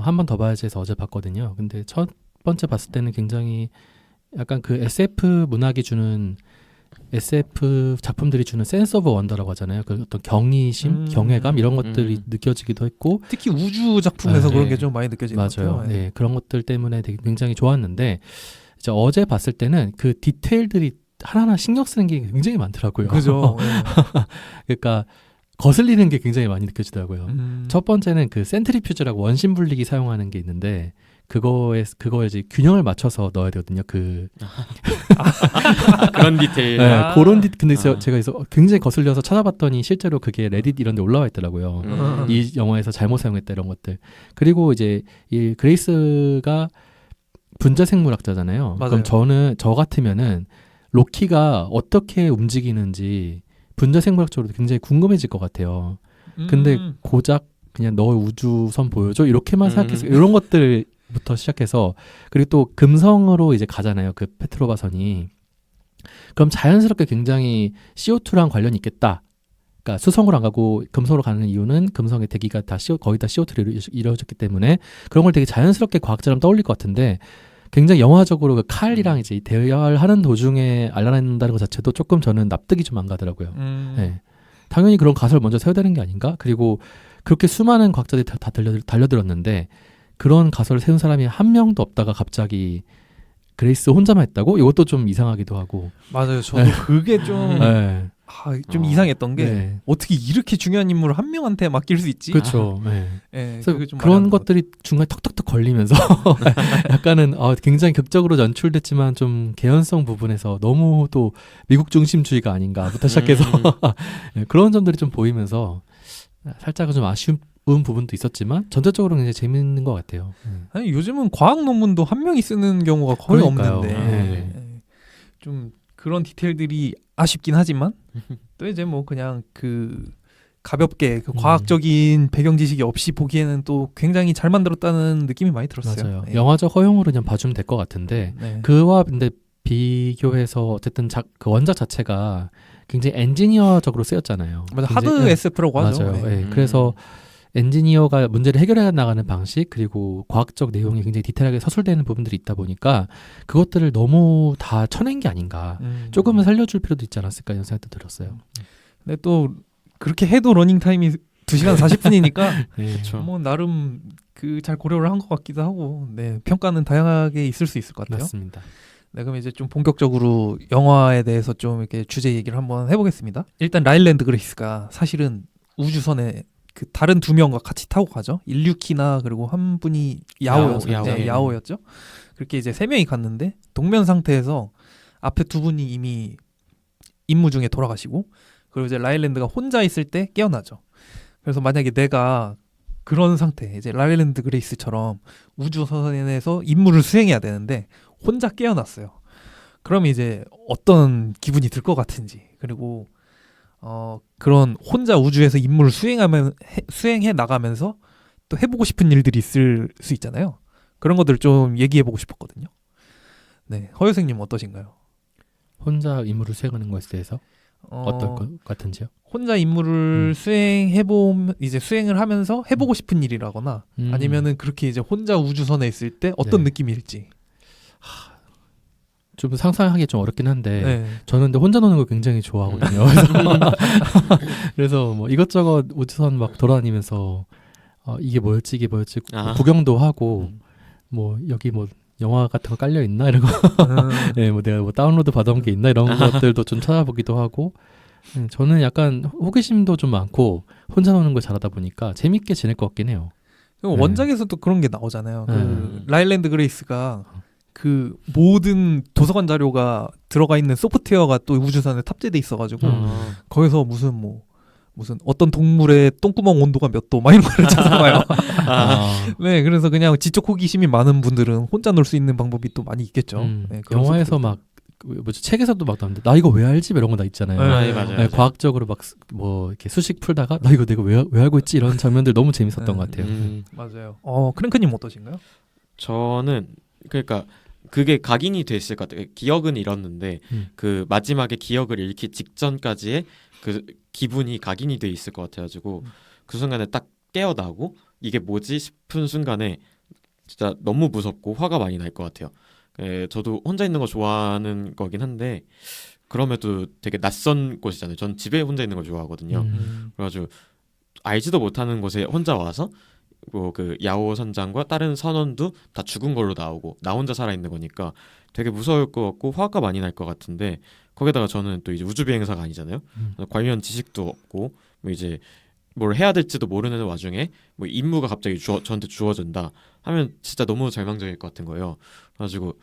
한 번 더 봐야지 해서 어제 봤거든요. 근데 첫 번째 봤을 때는 굉장히 약간 그 SF 문학이 주는, SF 작품들이 주는 센스 오브 원더라고 하잖아요. 그 어떤 경이심, 경외감 이런 것들이 느껴지기도 했고, 특히 우주 작품에서 네. 그런 게 좀 많이 느껴지는 것 맞아요. 같아요. 네, 그런 것들 때문에 되게 굉장히 좋았는데, 이제 어제 봤을 때는 그 디테일들이 하나하나 신경 쓰는 게 굉장히 많더라고요. 그죠. 그러니까 거슬리는 게 굉장히 많이 느껴지더라고요. 첫 번째는 그 센트리퓨즈라고 원심 분리기 사용하는 게 있는데, 그거에 이제 균형을 맞춰서 넣어야 되거든요. 그런 디테일. 네, 그런 근데 제가 그래서 굉장히 거슬려서 찾아봤더니 실제로 그게 레딧 이런 데 올라와 있더라고요. 이 영화에서 잘못 사용했다 이런 것들. 그리고 이제 이 그레이스가 분자생물학자잖아요. 맞아요. 그럼 저 같으면은 로키가 어떻게 움직이는지 분자생물학적으로 굉장히 궁금해질 것 같아요. 근데 고작 그냥 너 우주선 보여줘 이렇게만 생각해서 이런 것들부터 시작해서, 그리고 또 금성으로 이제 가잖아요. 그 페트로바 선이. 그럼 자연스럽게 굉장히 CO2랑 관련이 있겠다. 그러니까 수성으로 안 가고 금성으로 가는 이유는 금성의 대기가 다 거의 다 CO2로 이루어졌기 때문에 그런 걸 되게 자연스럽게 과학자처럼 떠올릴 것 같은데, 굉장히 영화적으로 그 칼이랑 이제 대화를 하는 도중에 알아낸다는 것 자체도 조금 저는 납득이 좀 안 가더라고요. 네. 당연히 그런 가설을 먼저 세워야 되는 게 아닌가? 그리고 그렇게 수많은 과학자들이 다 달려들었는데 그런 가설을 세운 사람이 한 명도 없다가 갑자기 그레이스 혼자만 했다고? 이것도 좀 이상하기도 하고. 맞아요. 저도 그게 좀 좀 이상했던 게 어떻게 이렇게 중요한 인물을 한 명한테 맡길 수 있지? 그렇죠. 그래서 그런 것들이 중간에 턱턱턱 걸리면서 약간은 굉장히 극적으로 연출됐지만 좀 개연성 부분에서 너무 또 미국 중심주의가 아닌가부터 시작해서 그런 점들이 좀 보이면서 살짝은 좀 아쉬운 부분도 있었지만 전체적으로 굉장히 재밌는 것 같아요. 아니, 요즘은 과학 논문도 한 명이 쓰는 경우가 거의 그러니까요. 없는데 좀 그런 디테일들이 아쉽긴 하지만 또 이제 뭐 그냥 그 가볍게 그 과학적인 배경 지식이 없이 보기에는 또 굉장히 잘 만들었다는 느낌이 많이 들었어요. 맞아요. 영화적 허용으로 그냥 봐주면 될 것 같은데 그와 근데 비교해서 어쨌든 그 원작 자체가 굉장히 엔지니어적으로 쓰였잖아요. 맞아, 하드 SF라고 하죠. 맞아요. 그래서 엔지니어가 문제를 해결해 나가는 방식, 그리고 과학적 내용이 굉장히 디테일하게 서술되는 부분들이 있다 보니까 그것들을 너무 다 쳐낸 게 아닌가. 조금은 살려줄 필요도 있지 않았을까 이런 생각도 들었어요. 근데 또 그렇게 해도 러닝 타임이 2시간 40분이니까 뭐 나름 그 잘 고려를 한 것 같기도 하고, 평가는 다양하게 있을 수 있을 것 같아요. 맞습니다. 그럼 이제 좀 본격적으로 영화에 대해서 좀 이렇게 주제 얘기를 한번 해보겠습니다. 일단 라일랜드 그레이스가 사실은 우주선에 그 다른 2명과 같이 타고 가죠. 일류키나 그리고 한 분이 야오였죠. 그렇게 이제 3명이 갔는데 동면 상태에서 앞에 2분이 이미 임무 중에 돌아가시고, 그리고 이제 라일랜드가 혼자 있을 때 깨어나죠. 그래서 만약에 내가 그런 상태, 이제 라일랜드 그레이스처럼 우주선에서 임무를 수행해야 되는데 혼자 깨어났어요. 그럼 이제 어떤 기분이 들 것 같은지, 그리고 그런 혼자 우주에서 임무를 수행해 나가면서 또 해보고 싶은 일들이 있을 수 있잖아요. 그런 것들 좀 얘기해보고 싶었거든요. 네, 허유생님 어떠신가요? 혼자 임무를 수행하는 것에 대해서 어떨 것 같은지요? 혼자 임무를 이제 수행을 하면서 해보고 싶은 일이라거나 아니면은 그렇게 이제 혼자 우주선에 있을 때 어떤 네. 느낌일지. 좀 상상하기 좀 어렵긴 한데 네. 저는 근데 혼자 노는 걸 굉장히 좋아하거든요. 그래서 뭐 이것저것 우주선 막 돌아다니면서 이게 뭐였지 구경도 하고 뭐 여기 뭐 영화 같은 거 깔려 있나 이런 거, 네, 뭐 내가 뭐 다운로드 받아온 게 있나 이런 것들도 좀 찾아보기도 하고. 저는 약간 호기심도 좀 많고 혼자 노는 걸 잘하다 보니까 재밌게 지낼 것 같긴 해요. 원작에서도 그런 게 나오잖아요. 그 라일랜드 그레이스가 그 모든 도서관 자료가 들어가 있는 소프트웨어가 또 우주선에 탑재돼 있어가지고 거기서 무슨 어떤 동물의 똥구멍 온도가 몇 도 막 이런 거를 찾아봐요. 네, 그래서 그냥 지적 호기심이 많은 분들은 혼자 놀 수 있는 방법이 또 많이 있겠죠. 네, 영화에서 막 뭐지 책에서도 막 나오는데 나 이거 왜 알지 이런 거 다 있잖아요. 네, 맞아요. 네, 과학적으로 막 뭐 이렇게 수식 풀다가 나 이거 내가 왜 알고 있지 이런 장면들 너무 재밌었던 것 같아요. 맞아요. 크랭크님 어떠신가요? 저는 그러니까 그게 각인이 돼 있을 것 같아요. 기억은 잃었는데 그 마지막에 기억을 잃기 직전까지의 그 기분이 각인이 돼 있을 것 같아가지고 그 순간에 딱 깨어나고 이게 뭐지 싶은 순간에 진짜 너무 무섭고 화가 많이 날 것 같아요. 저도 혼자 있는 거 좋아하는 거긴 한데 그럼에도 되게 낯선 곳이잖아요. 전 집에 혼자 있는 걸 좋아하거든요. 그래가지고 알지도 못하는 곳에 혼자 와서 뭐 그 야오 선장과 다른 선원도 다 죽은 걸로 나오고 나 혼자 살아 있는 거니까 되게 무서울 것 같고 화가 많이 날 것 같은데 거기다가 저는 또 이제 우주 비행사가 아니잖아요. 관련 지식도 없고 뭐 이제 뭘 해야 될지도 모르는 와중에 뭐 임무가 갑자기 저한테 주어진다 하면 진짜 너무 절망적일 것 같은 거예요. 그래가지고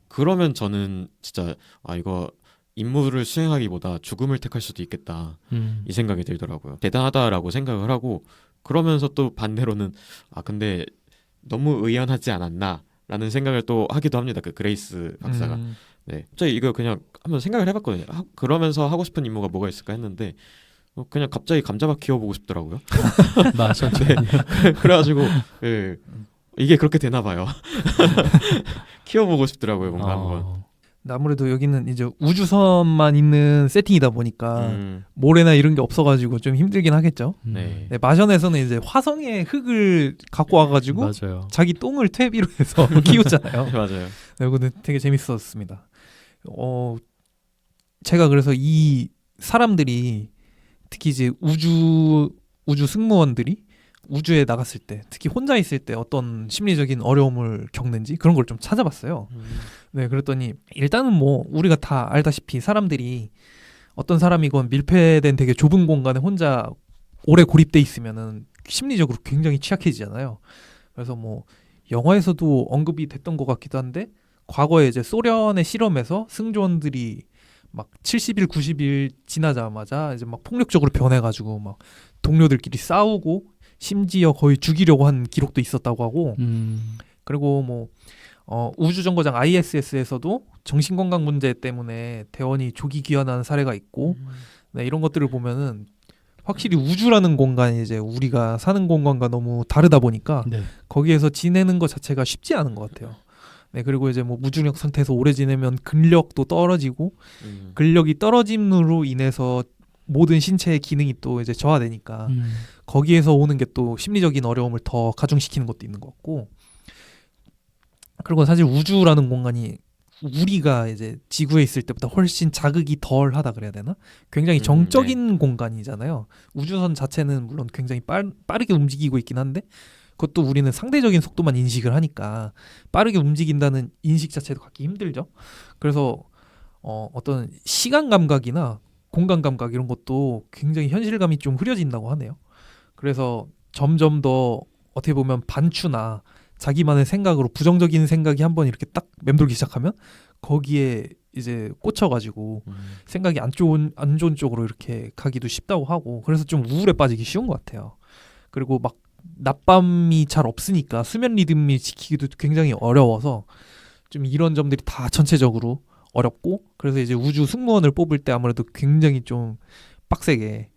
그러면 저는 진짜 이거 임무를 수행하기보다 죽음을 택할 수도 있겠다 이 생각이 들더라고요. 대단하다라고 생각을 하고 그러면서 또 반대로는 근데 너무 의연하지 않았나 라는 생각을 또 하기도 합니다. 그 그레이스 박사가. 네, 저 이거 그냥 한번 생각을 해봤거든요. 그러면서 하고 싶은 임무가 뭐가 있을까 했는데 그냥 갑자기 감자밥 키워보고 싶더라고요. 맞아. 네. 그래가지고 네. 이게 그렇게 되나 봐요. 키워보고 싶더라고요. 뭔가 한번. 아무래도 여기는 이제 우주선만 있는 세팅이다 보니까 모래나 이런 게 없어가지고 좀 힘들긴 하겠죠. 네. 네, 마션에서는 이제 화성의 흙을 갖고 와가지고 맞아요. 자기 똥을 퇴비로 해서 키우잖아요. 네, 맞아요. 네, 이거는 되게 재밌었습니다. 제가 그래서 이 사람들이 특히 이제 우주 승무원들이 우주에 나갔을 때 특히 혼자 있을 때 어떤 심리적인 어려움을 겪는지 그런 걸 좀 찾아봤어요. 네, 그랬더니 일단은 뭐 우리가 다 알다시피 사람들이 어떤 사람이건 밀폐된 되게 좁은 공간에 혼자 오래 고립돼 있으면은 심리적으로 굉장히 취약해지잖아요. 그래서 뭐 영화에서도 언급이 됐던 것 같기도 한데 과거에 이제 소련의 실험에서 승조원들이 막 70일, 90일 지나자마자 이제 막 폭력적으로 변해가지고 막 동료들끼리 싸우고 심지어 거의 죽이려고 한 기록도 있었다고 하고 그리고 뭐 우주정거장 ISS에서도 정신건강 문제 때문에 대원이 조기 귀환하는 사례가 있고 네, 이런 것들을 보면은 확실히 우주라는 공간이 이제 우리가 사는 공간과 너무 다르다 보니까 네. 거기에서 지내는 것 자체가 쉽지 않은 것 같아요. 네, 그리고 이제 뭐 무중력 상태에서 오래 지내면 근력도 떨어지고 근력이 떨어짐으로 인해서 모든 신체의 기능이 또 이제 저하되니까 거기에서 오는 게 또 심리적인 어려움을 더 가중시키는 것도 있는 것 같고 그리고 사실 우주라는 공간이 우리가 이제 지구에 있을 때보다 훨씬 자극이 덜하다 그래야 되나? 굉장히 정적인 공간이잖아요. 우주선 자체는 물론 굉장히 빠르게 움직이고 있긴 한데 그것도 우리는 상대적인 속도만 인식을 하니까 빠르게 움직인다는 인식 자체도 갖기 힘들죠. 그래서 어떤 시간 감각이나 공간 감각 이런 것도 굉장히 현실감이 좀 흐려진다고 하네요. 그래서 점점 더 어떻게 보면 반추나 자기만의 생각으로 부정적인 생각이 한번 이렇게 딱 맴돌기 시작하면 거기에 이제 꽂혀가지고 생각이 안 좋은 쪽으로 이렇게 가기도 쉽다고 하고 그래서 좀 우울에 빠지기 쉬운 것 같아요. 그리고 막 낮밤이 잘 없으니까 수면 리듬이 지키기도 굉장히 어려워서 좀 이런 점들이 다 전체적으로 어렵고 그래서 이제 우주 승무원을 뽑을 때 아무래도 굉장히 좀 빡세게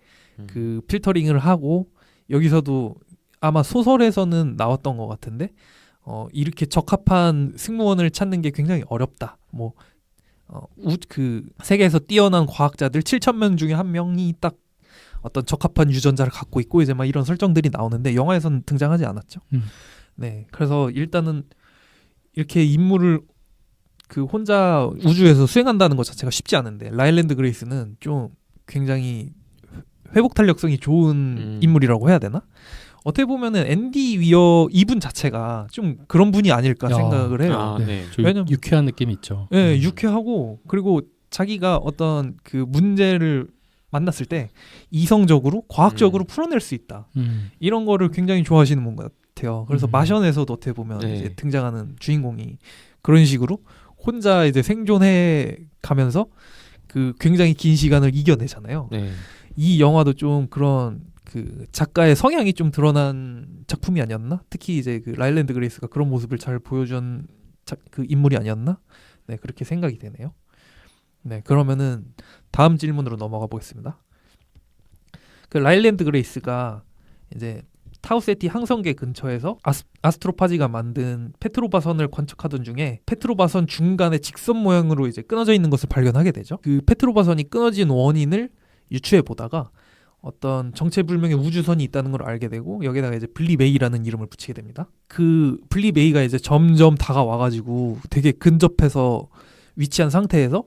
그 필터링을 하고 여기서도 아마 소설에서는 나왔던 것 같은데 이렇게 적합한 승무원을 찾는 게 굉장히 어렵다. 뭐 그 세계에서 뛰어난 과학자들 7,000명 중에 한 명이 딱 어떤 적합한 유전자를 갖고 있고 이제 막 이런 설정들이 나오는데 영화에서는 등장하지 않았죠. 네, 그래서 일단은 이렇게 임무를 그 혼자 우주에서 수행한다는 것 자체가 쉽지 않은데 라일랜드 그레이스는 좀 굉장히 회복 탄력성이 좋은 인물이라고 해야 되나? 어떻게 보면은 앤디 위어 이분 자체가 좀 그런 분이 아닐까 생각을 해요. 아, 네. 왜냐면 유쾌한 느낌이 있죠. 네, 유쾌하고 그리고 자기가 어떤 그 문제를 만났을 때 이성적으로 과학적으로 풀어낼 수 있다. 이런 거를 굉장히 좋아하시는 분 같아요. 그래서 마션에서도 어떻게 보면 네. 이제 등장하는 주인공이 그런 식으로 혼자 이제 생존해 가면서 그 굉장히 긴 시간을 이겨내잖아요. 네. 이 영화도 좀 그런 그 작가의 성향이 좀 드러난 작품이 아니었나? 특히 이제 그 라일랜드 그레이스가 그런 모습을 잘 보여준 그 인물이 아니었나? 네, 그렇게 생각이 되네요. 네, 그러면은 다음 질문으로 넘어가 보겠습니다. 그 라일랜드 그레이스가 이제 타우세티 항성계 근처에서 아스트로파지가 만든 페트로바선을 관측하던 중에 페트로바선 중간에 직선 모양으로 이제 끊어져 있는 것을 발견하게 되죠. 그 페트로바선이 끊어진 원인을 유추해 보다가 어떤 정체불명의 우주선이 있다는 걸 알게 되고 여기다가 이제 블리메이라는 이름을 붙이게 됩니다. 그 블리메이가 이제 점점 다가와가지고 되게 근접해서 위치한 상태에서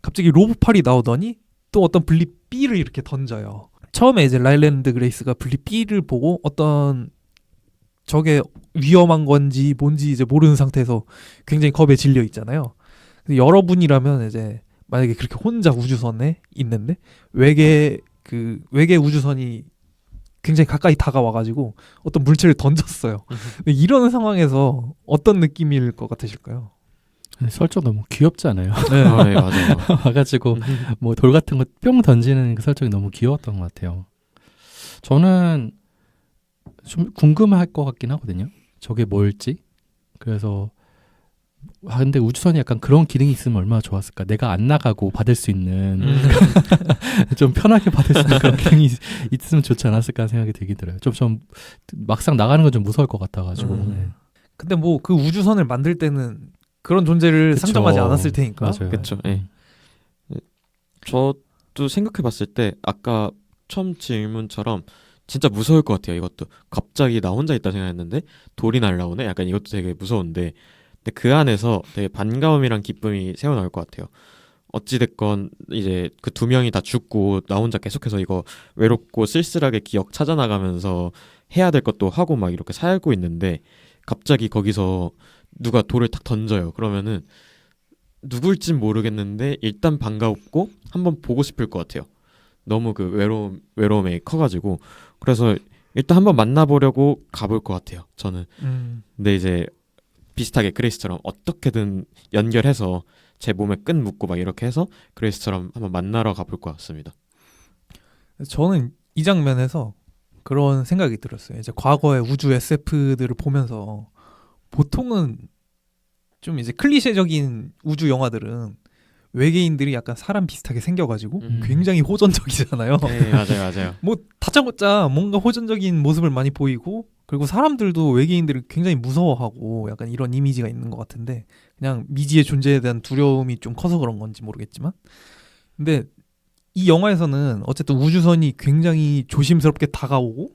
갑자기 로봇팔이 나오더니 또 어떤 블리 B를 이렇게 던져요. 처음에 이제 라일랜드 그레이스가 블리 B를 보고 어떤 저게 위험한 건지 뭔지 이제 모르는 상태에서 굉장히 겁에 질려 있잖아요. 근데 여러분이라면 이제 만약에 그렇게 혼자 우주선에 있는데 외계 우주선이 굉장히 가까이 다가와가지고 어떤 물체를 던졌어요. 근데 이런 상황에서 어떤 느낌일 것 같으실까요? 설정 너무 귀엽지 않아요? 네, 아, 네, 맞아요. 와가지고 뭐 돌 같은 거 뿅 던지는 그 설정이 너무 귀여웠던 것 같아요. 저는 좀 궁금할 것 같긴 하거든요. 저게 뭘지. 그래서 근데 우주선이 약간 그런 기능이 있으면 얼마나 좋았을까. 내가 안 나가고 받을 수 있는 좀 편하게 받을 수 있는 그런 기능이 있으면 좋지 않았을까 생각이 들긴 들어요. 좀 막상 나가는 건 좀 무서울 것 같아가지고. 네. 근데 뭐 그 우주선을 만들 때는 그런 존재를 그쵸. 상정하지 않았을 테니까. 맞아요. 그렇죠. 네. 저도 생각해봤을 때 아까 처음 질문처럼 진짜 무서울 것 같아요. 이것도 갑자기 나 혼자 있다 생각했는데 돌이 날라오네. 약간 이것도 되게 무서운데, 근데 그 안에서 되게 반가움이랑 기쁨이 새어나올 것 같아요. 어찌됐건 이제 그 두 명이 다 죽고 나 혼자 계속해서 이거 외롭고 쓸쓸하게 기억 찾아나가면서 해야 될 것도 하고 막 이렇게 살고 있는데 갑자기 거기서 누가 돌을 탁 던져요. 그러면은 누굴진 모르겠는데 일단 반갑고 한번 보고 싶을 것 같아요. 너무 그 외로움이 커가지고. 그래서 일단 한번 만나보려고 가볼 것 같아요, 저는. 근데 이제 비슷하게 그레이스처럼 어떻게든 연결해서 제 몸에 끈 묶고 막 이렇게 해서 그레이스처럼 한번 만나러 가볼 것 같습니다. 저는 이 장면에서 그런 생각이 들었어요. 이제 과거의 우주 SF들을 보면서 보통은 좀 이제 클리셰적인 우주 영화들은 외계인들이 약간 사람 비슷하게 생겨가지고 굉장히 호전적이잖아요. 네, 맞아요. 뭐 다짜고짜 뭔가 호전적인 모습을 많이 보이고 그리고 사람들도 외계인들을 굉장히 무서워하고 약간 이런 이미지가 있는 것 같은데 그냥 미지의 존재에 대한 두려움이 좀 커서 그런 건지 모르겠지만 근데 이 영화에서는 어쨌든 우주선이 굉장히 조심스럽게 다가오고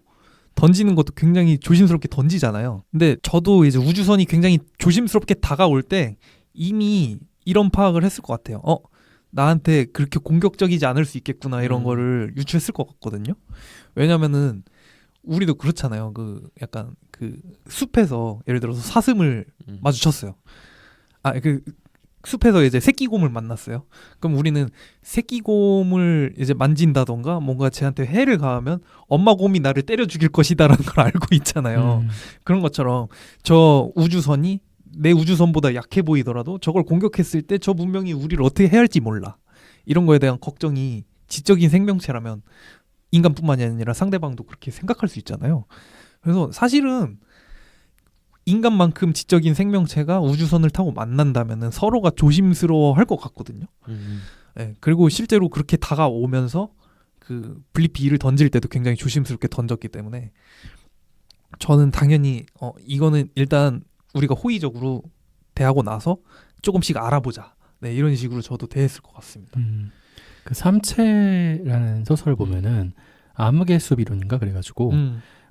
던지는 것도 굉장히 조심스럽게 던지잖아요. 근데 저도 이제 우주선이 굉장히 조심스럽게 다가올 때 이미 이런 파악을 했을 것 같아요. 나한테 그렇게 공격적이지 않을 수 있겠구나 이런 거를 유추했을 것 같거든요. 왜냐면은 우리도 그렇잖아요. 그 약간 그 숲에서 예를 들어서 사슴을 마주쳤어요. 그 숲에서 이제 새끼곰을 만났어요. 그럼 우리는 새끼곰을 이제 만진다던가 뭔가 쟤한테 해를 가하면 엄마 곰이 나를 때려 죽일 것이다라는 걸 알고 있잖아요. 그런 것처럼 저 우주선이 내 우주선보다 약해 보이더라도 저걸 공격했을 때 저 문명이 우리를 어떻게 해야 할지 몰라. 이런 거에 대한 걱정이 지적인 생명체라면 인간뿐만이 아니라 상대방도 그렇게 생각할 수 있잖아요. 그래서 사실은 인간만큼 지적인 생명체가 우주선을 타고 만난다면은 서로가 조심스러워 할 것 같거든요. 네, 그리고 실제로 그렇게 다가오면서 그 블리피 2를 던질 때도 굉장히 조심스럽게 던졌기 때문에 저는 당연히 이거는 일단 우리가 호의적으로 대하고 나서 조금씩 알아보자. 네, 이런 식으로 저도 대했을 것 같습니다. 그 삼체라는 소설을 보면은 암흑의 숲 이론인가 그래가지고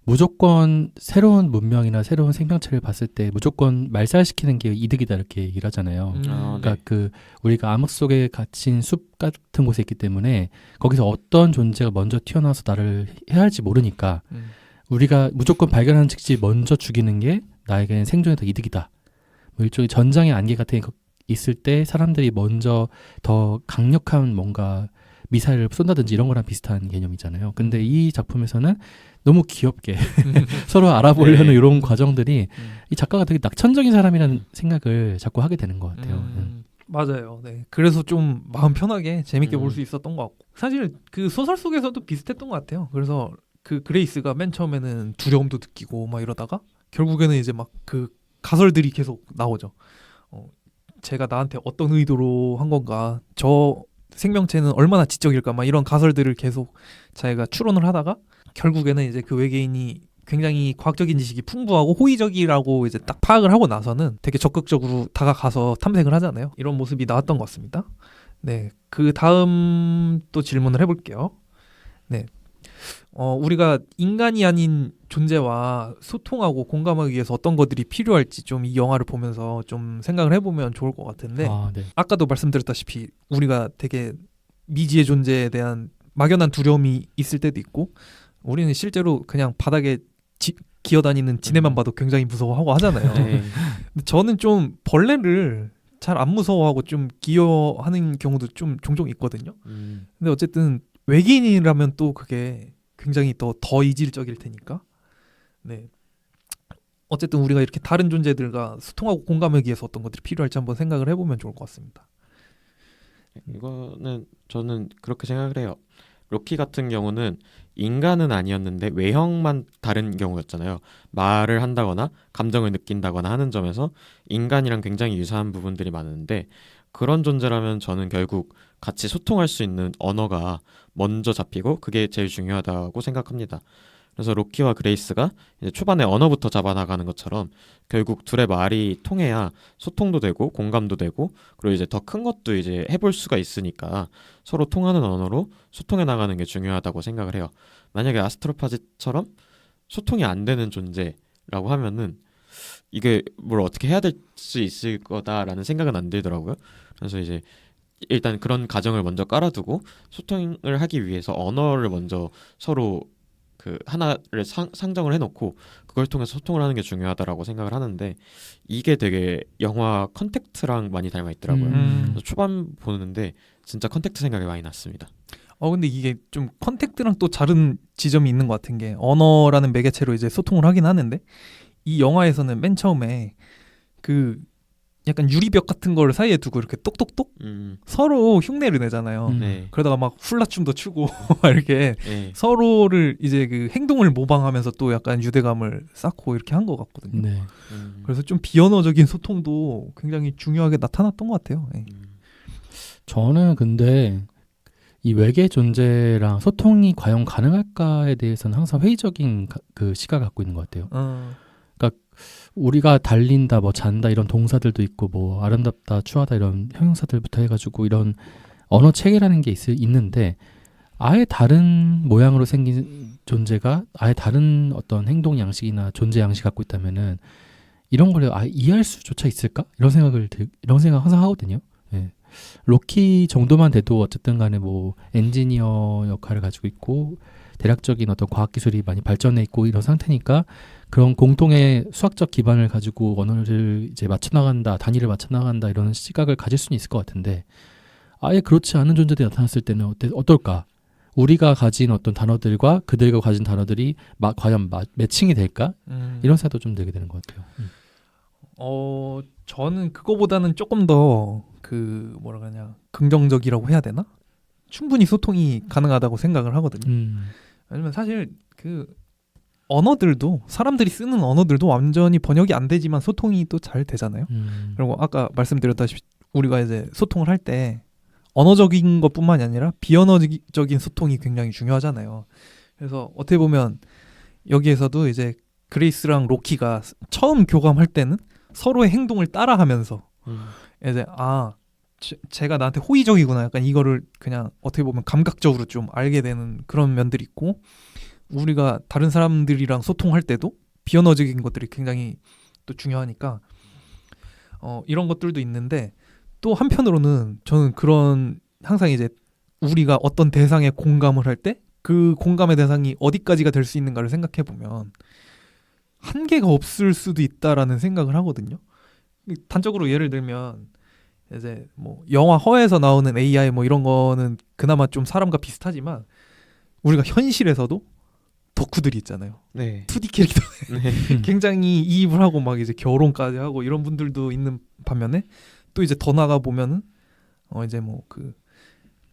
무조건 새로운 문명이나 새로운 생명체를 봤을 때 무조건 말살시키는 게 이득이다 이렇게 얘기를 하잖아요. 그러니까 그 우리가 암흑 속에 갇힌 숲 같은 곳에 있기 때문에 거기서 어떤 존재가 먼저 튀어나와서 나를 해할지 모르니까 우리가 무조건 발견하는 즉시 먼저 죽이는 게 나에게는 생존에 더 이득이다. 뭐 일종의 전장의 안개 같은 게 있을 때 사람들이 먼저 더 강력한 뭔가 미사일을 쏜다든지 이런 거랑 비슷한 개념이잖아요. 근데 이 작품에서는 너무 귀엽게 서로 알아보려는 네. 이런 과정들이 이 작가가 되게 낙천적인 사람이라는 생각을 자꾸 하게 되는 것 같아요. 맞아요. 네. 그래서 좀 마음 편하게 재밌게 볼 수 있었던 것 같고 사실 그 소설 속에서도 비슷했던 것 같아요. 그래서 그 그레이스가 맨 처음에는 두려움도 느끼고 막 이러다가 결국에는 이제 막 그 가설들이 계속 나오죠. 제가 나한테 어떤 의도로 한 건가, 저 생명체는 얼마나 지적일까, 막 이런 가설들을 계속 자기가 추론을 하다가 결국에는 이제 그 외계인이 굉장히 과학적인 지식이 풍부하고 호의적이라고 이제 딱 파악을 하고 나서는 되게 적극적으로 다가가서 탐색을 하잖아요. 이런 모습이 나왔던 것 같습니다. 네, 그 다음 또 질문을 해볼게요. 네, 우리가 인간이 아닌 존재와 소통하고 공감하기 위해서 어떤 것들이 필요할지 좀 이 영화를 보면서 좀 생각을 해보면 좋을 것 같은데 네. 아까도 말씀드렸다시피 우리가 되게 미지의 존재에 대한 막연한 두려움이 있을 때도 있고 우리는 실제로 그냥 바닥에 기어다니는 지네만 봐도 굉장히 무서워하고 하잖아요. 네. 근데 저는 좀 벌레를 잘 안 무서워하고 좀 기어하는 경우도 좀 종종 있거든요. 근데 어쨌든 외계인이라면 또 그게 굉장히 더 이질적일 테니까. 네. 어쨌든 우리가 이렇게 다른 존재들과 소통하고 공감하기 위해서 어떤 것들이 필요할지 한번 생각을 해보면 좋을 것 같습니다. 이거는 저는 그렇게 생각을 해요. 로키 같은 경우는 인간은 아니었는데 외형만 다른 경우였잖아요. 말을 한다거나 감정을 느낀다거나 하는 점에서 인간이랑 굉장히 유사한 부분들이 많은데 그런 존재라면 저는 결국 같이 소통할 수 있는 언어가 먼저 잡히고 그게 제일 중요하다고 생각합니다. 그래서 로키와 그레이스가 이제 초반에 언어부터 잡아나가는 것처럼 결국 둘의 말이 통해야 소통도 되고 공감도 되고 그리고 이제 더 큰 것도 이제 해볼 수가 있으니까 서로 통하는 언어로 소통해 나가는 게 중요하다고 생각을 해요. 만약에 아스트로파지처럼 소통이 안 되는 존재라고 하면은 이게 뭘 어떻게 해야 될 수 있을 거다라는 생각은 안 들더라고요. 그래서 이제 일단 그런 가정을 먼저 깔아두고 소통을 하기 위해서 언어를 먼저 서로 그 하나를 상정을 해놓고 그걸 통해서 소통을 하는 게 중요하다라고 생각을 하는데 이게 되게 영화 컨택트랑 많이 닮아 있더라고요. 그래서 초반 보는데 진짜 컨택트 생각이 많이 났습니다. 근데 이게 좀 컨택트랑 또 다른 지점이 있는 것 같은 게 언어라는 매개체로 이제 소통을 하긴 하는데 이 영화에서는 맨 처음에 그 약간 유리벽 같은 걸 사이에 두고 이렇게 똑똑똑 서로 흉내를 내잖아요. 네. 그러다가 막 훌라춤도 추고 막 이렇게 네. 서로를 이제 그 행동을 모방하면서 또 약간 유대감을 쌓고 이렇게 한 것 같거든요. 네. 그래서 좀 비언어적인 소통도 굉장히 중요하게 나타났던 것 같아요. 네. 저는 근데 이 외계 존재랑 소통이 과연 가능할까에 대해서는 항상 회의적인 그 시각을 갖고 있는 것 같아요. 우리가 달린다, 뭐 잔다 이런 동사들도 있고, 뭐 아름답다, 추하다 이런 형용사들부터 해가지고 이런 언어 체계라는 게 있는데 아예 다른 모양으로 생긴 존재가 아예 다른 어떤 행동 양식이나 존재 양식 갖고 있다면은 이런 걸 아예 이해할 수조차 있을까? 이런 생각 항상 하거든요. 예. 로키 정도만 돼도 어쨌든 간에 뭐 엔지니어 역할을 가지고 있고 대략적인 어떤 과학기술이 많이 발전해 있고 이런 상태니까 그런 공통의 수학적 기반을 가지고 언어를 이제 맞춰나간다, 단위를 맞춰나간다 이런 시각을 가질 수는 있을 것 같은데 아예 그렇지 않은 존재들이 나타났을 때는 어떨까? 우리가 가진 어떤 단어들과 그들과 가진 단어들이 과연 매칭이 될까? 이런 생각도 좀 들게 되는 것 같아요. 저는 그거보다는 조금 더 그 뭐라 그러냐 긍정적이라고 해야 되나? 충분히 소통이 가능하다고 생각을 하거든요. 왜냐면 사실 그 언어들도 사람들이 쓰는 언어들도 완전히 번역이 안 되지만 소통이 또 잘 되잖아요. 그리고 아까 말씀드렸다시피 우리가 이제 소통을 할 때 언어적인 것뿐만이 아니라 비언어적인 소통이 굉장히 중요하잖아요. 그래서 어떻게 보면 여기에서도 이제 그레이스랑 로키가 처음 교감할 때는 서로의 행동을 따라하면서 이제 제가 나한테 호의적이구나 약간 이거를 그냥 어떻게 보면 감각적으로 좀 알게 되는 그런 면들이 있고, 우리가 다른 사람들이랑 소통할 때도 비언어적인 것들이 굉장히 또 중요하니까 이런 것들도 있는데, 또 한편으로는 저는 그런 항상 이제 우리가 어떤 대상에 공감을 할 때 그 공감의 대상이 어디까지가 될 수 있는가를 생각해 보면 한계가 없을 수도 있다라는 생각을 하거든요. 단적으로 예를 들면 이제 뭐 영화 허에서 나오는 AI 뭐 이런 거는 그나마 좀 사람과 비슷하지만, 우리가 현실에서도 덕후들이 있잖아요. 네. 2D 캐릭터 네. 굉장히 이입을 하고 막 이제 결혼까지 하고 이런 분들도 있는 반면에, 또 이제 더 나가 보면은 이제 뭐 그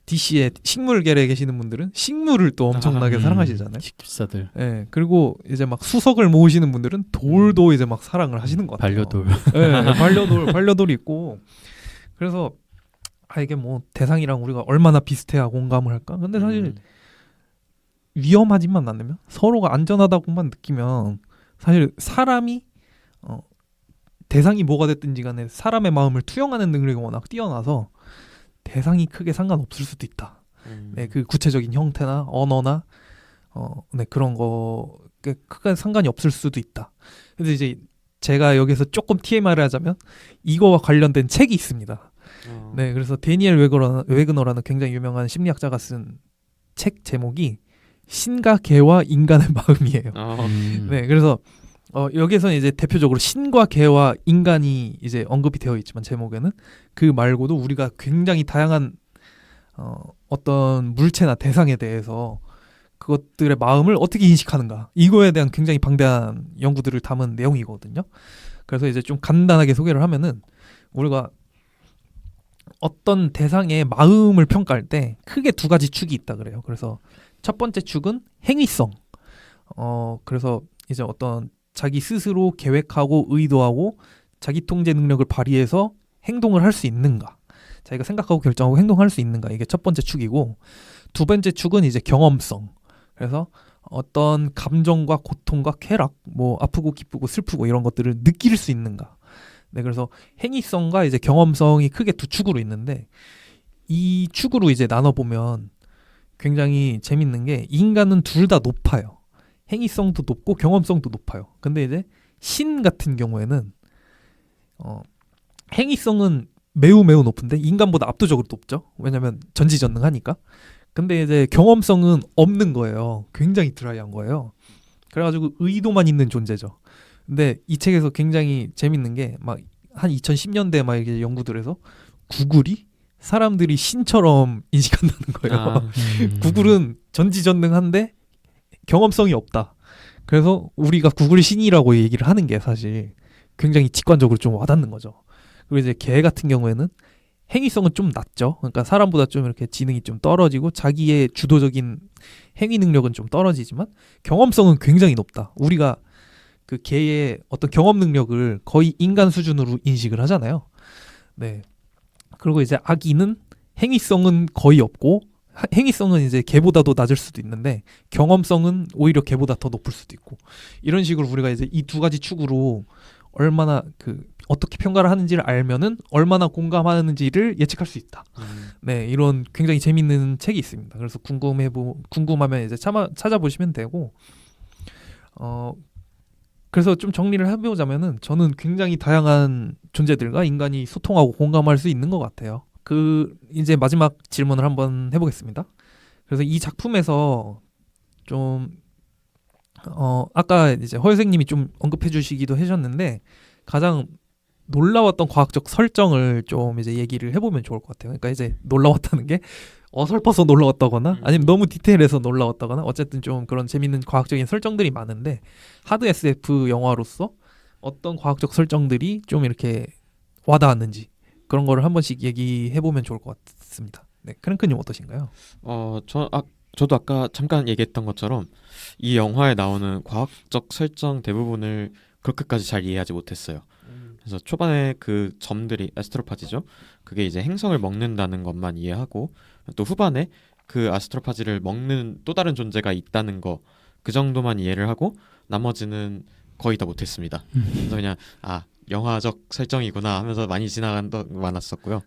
DC의 식물계에 계시는 분들은 식물을 또 엄청나게 사랑하시잖아요. 기사들. 예. 그리고 이제 막 수석을 모으시는 분들은 돌도 이제 막 사랑을 하시는 것 같아요. 반려돌. 예, 반려돌이 있고. 그래서 이게 뭐 대상이랑 우리가 얼마나 비슷해야 공감을 할까? 근데 사실 위험하지만 않으면, 서로가 안전하다고만 느끼면, 사실 사람이 대상이 뭐가 됐든지 간에 사람의 마음을 투영하는 능력이 워낙 뛰어나서 대상이 크게 상관없을 수도 있다. 네, 그 구체적인 형태나 언어나 네, 그런 거 크게 상관이 없을 수도 있다. 근데 이제 제가 여기서 조금 TMI를 하자면 이거와 관련된 책이 있습니다. 네, 그래서 데니엘 웨그너라는 굉장히 유명한 심리학자가 쓴 책 제목이 신과 개와 인간의 마음이에요. 네, 그래서 여기서는 이제 대표적으로 신과 개와 인간이 이제 언급이 되어 있지만, 제목에는 그 말고도 우리가 굉장히 다양한 어떤 물체나 대상에 대해서 그것들의 마음을 어떻게 인식하는가, 이거에 대한 굉장히 방대한 연구들을 담은 내용이거든요. 그래서 이제 좀 간단하게 소개를 하면은, 우리가 어떤 대상의 마음을 평가할 때 크게 두 가지 축이 있다 그래요. 그래서 첫 번째 축은 행위성. 그래서 이제 어떤 자기 스스로 계획하고 의도하고 자기 통제 능력을 발휘해서 행동을 할 수 있는가, 자기가 생각하고 결정하고 행동할 수 있는가, 이게 첫 번째 축이고, 두 번째 축은 이제 경험성. 그래서 어떤 감정과 고통과 쾌락, 뭐 아프고 기쁘고 슬프고 이런 것들을 느낄 수 있는가. 네, 그래서 행위성과 이제 경험성이 크게 두 축으로 있는데, 이 축으로 이제 나눠보면 굉장히 재밌는 게, 인간은 둘 다 높아요. 행위성도 높고 경험성도 높아요. 근데 이제 신 같은 경우에는 행위성은 매우 높은데 인간보다 압도적으로 높죠. 왜냐면 전지전능하니까. 근데 이제 경험성은 없는 거예요. 굉장히 드라이한 거예요. 그래가지고 의도만 있는 존재죠. 근데 이 책에서 굉장히 재밌는 게, 막 한 2010년대 막 이렇게 연구들에서 구글이 사람들이 신처럼 인식한다는 거예요. 구글은 전지전능한데 경험성이 없다. 그래서 우리가 구글 신이라고 얘기를 하는 게 사실 굉장히 직관적으로 좀 와닿는 거죠. 그리고 이제 개 같은 경우에는 행위성은 좀 낮죠. 그러니까 사람보다 좀 이렇게 지능이 좀 떨어지고 자기의 주도적인 행위 능력은 좀 떨어지지만 경험성은 굉장히 높다. 우리가 그 개의 어떤 경험 능력을 거의 인간 수준으로 인식을 하잖아요. 네. 그리고 이제 아기는 행위성은 거의 없고, 행위성은 이제 개보다도 낮을 수도 있는데 경험성은 오히려 개보다 더 높을 수도 있고, 이런 식으로 우리가 이제 이 두 가지 축으로 얼마나 어떻게 평가를 하는지를 알면은 얼마나 공감하는지를 예측할 수 있다. 네, 이런 굉장히 재밌는 책이 있습니다. 그래서 궁금하면 이제 찾아보시면 되고, 그래서 좀 정리를 해보자면은, 저는 굉장히 다양한 존재들과 인간이 소통하고 공감할 수 있는 것 같아요. 이제 마지막 질문을 한번 해보겠습니다. 그래서 이 작품에서 좀 아까 이제 허 선생님이 좀 언급해주시기도 하셨는데, 가장 놀라웠던 과학적 설정을 좀 이제 얘기를 해보면 좋을 것 같아요. 그러니까 이제 놀라웠다는 게 어설퍼서 놀라웠다거나 아니면 너무 디테일해서 놀라웠다거나, 어쨌든 좀 그런 재밌는 과학적인 설정들이 많은데, 하드 SF 영화로서 어떤 과학적 설정들이 좀 이렇게 와닿았는지, 그런 거를 한 번씩 얘기해보면 좋을 것 같습니다. 네, 크랭크님 어떠신가요? 저도 아까 잠깐 얘기했던 것처럼 이 영화에 나오는 과학적 설정 대부분을 그렇게까지 잘 이해하지 못했어요. 그래서 초반에 그 점들이, 에스트로파지죠. 그게 이제 행성을 먹는다는 것만 이해하고 또 후반에 그 아스트로파지를 먹는 또 다른 존재가 있다는 거 그 정도만 이해를 하고 나머지는 거의 다 못했습니다. 그래서 그냥 영화적 설정이구나 하면서 많이 지나간 거 많았었고요.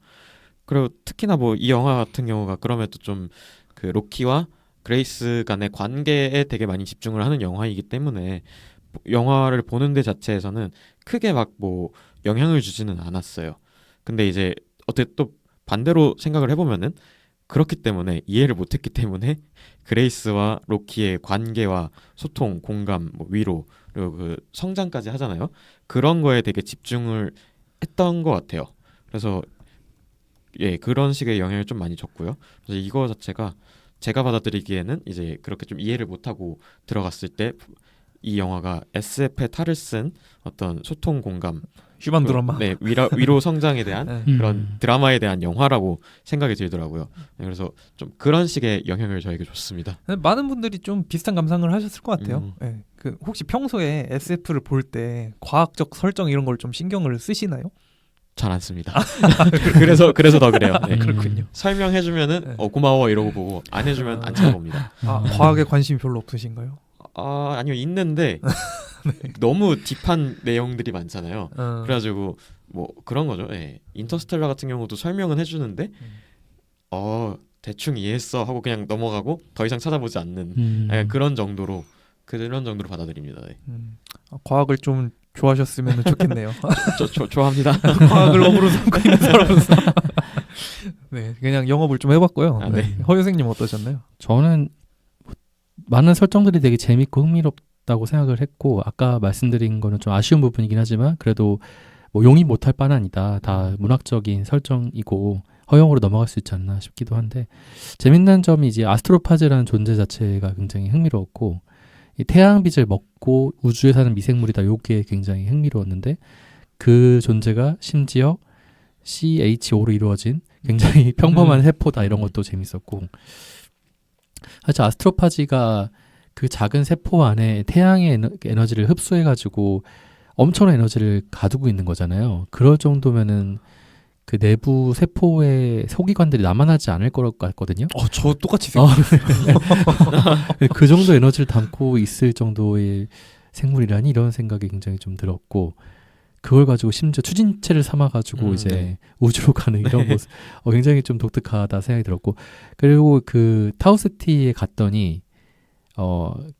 그리고 특히나 뭐 이 영화 같은 경우가 그럼에도 좀 그 로키와 그레이스 간의 관계에 되게 많이 집중을 하는 영화이기 때문에 영화를 보는 데 자체에서는 크게 막 뭐 영향을 주지는 않았어요. 근데 이제 어떻게 또 반대로 생각을 해보면은 그렇기 때문에 이해를 못했기 때문에 그레이스와 로키의 관계와 소통, 공감, 뭐 위로 그리고 그 성장까지 하잖아요. 그런 거에 되게 집중을 했던 것 같아요. 그래서 그런 식의 영향을 좀 많이 줬고요. 그래서 이거 자체가 제가 받아들이기에는 이제 그렇게 좀 이해를 못하고 들어갔을 때 이 영화가 SF의 탈을 쓴 어떤 소통 공감 휴먼 드라마. 네, 위로 성장에 대한 네. 그런 드라마에 대한 영화라고 생각이 들더라고요. 네, 그래서 좀 그런 식의 영향을 저에게 줬습니다. 많은 분들이 좀 비슷한 감상을 하셨을 것 같아요. 네. 그 혹시 평소에 SF를 볼 때 과학적 설정 이런 걸 좀 신경을 쓰시나요? 잘 안 씁니다. 그래서 더 그래요. 네. 그렇군요. 설명해주면은 네. 고마워 이러고 보고 안 해주면 안 찾아봅니다. 과학에 관심이 별로 없으신가요? 아니요 있는데 네. 너무 딥한 내용들이 많잖아요. 그래가지고 뭐 그런 거죠. 예. 인터스텔라 같은 경우도 설명은 해주는데 대충 이해했어 하고 그냥 넘어가고 더 이상 찾아보지 않는 그런 정도로 받아들입니다. 네. 과학을 좀 좋아하셨으면 좋겠네요. 좋아합니다. 과학을 업으로 삼고 있는 사람으로서. 네, 그냥 영업을 좀 해봤고요. 네. 허유생님 어떠셨나요? 저는 많은 설정들이 되게 재밌고 흥미롭다고 생각을 했고 아까 말씀드린 거는 좀 아쉬운 부분이긴 하지만 그래도 뭐 용이 못할 바는 아니다. 다 문학적인 설정이고 허용으로 넘어갈 수 있지 않나 싶기도 한데 재밌는 점이 이제 아스트로파즈라는 존재 자체가 굉장히 흥미로웠고 이 태양빛을 먹고 우주에 사는 미생물이다. 요게 굉장히 흥미로웠는데 그 존재가 심지어 CHO로 이루어진 굉장히 평범한 세포다. 이런 것도 재밌었고 사실 아스트로파지가 그 작은 세포 안에 태양의 에너지를 흡수해가지고 엄청난 에너지를 가두고 있는 거잖아요. 그럴 정도면은 그 내부 세포의 소기관들이 남아나지 않을 것 같거든요. 저 똑같이 생각했어요. 그 정도 에너지를 담고 있을 정도의 생물이라니 이런 생각이 굉장히 좀 들었고 그걸 가지고 심지어 추진체를 삼아가지고 이제 네. 우주로 가는 이런 모습 굉장히 좀 독특하다 생각이 들었고 그리고 그 타우스티에 갔더니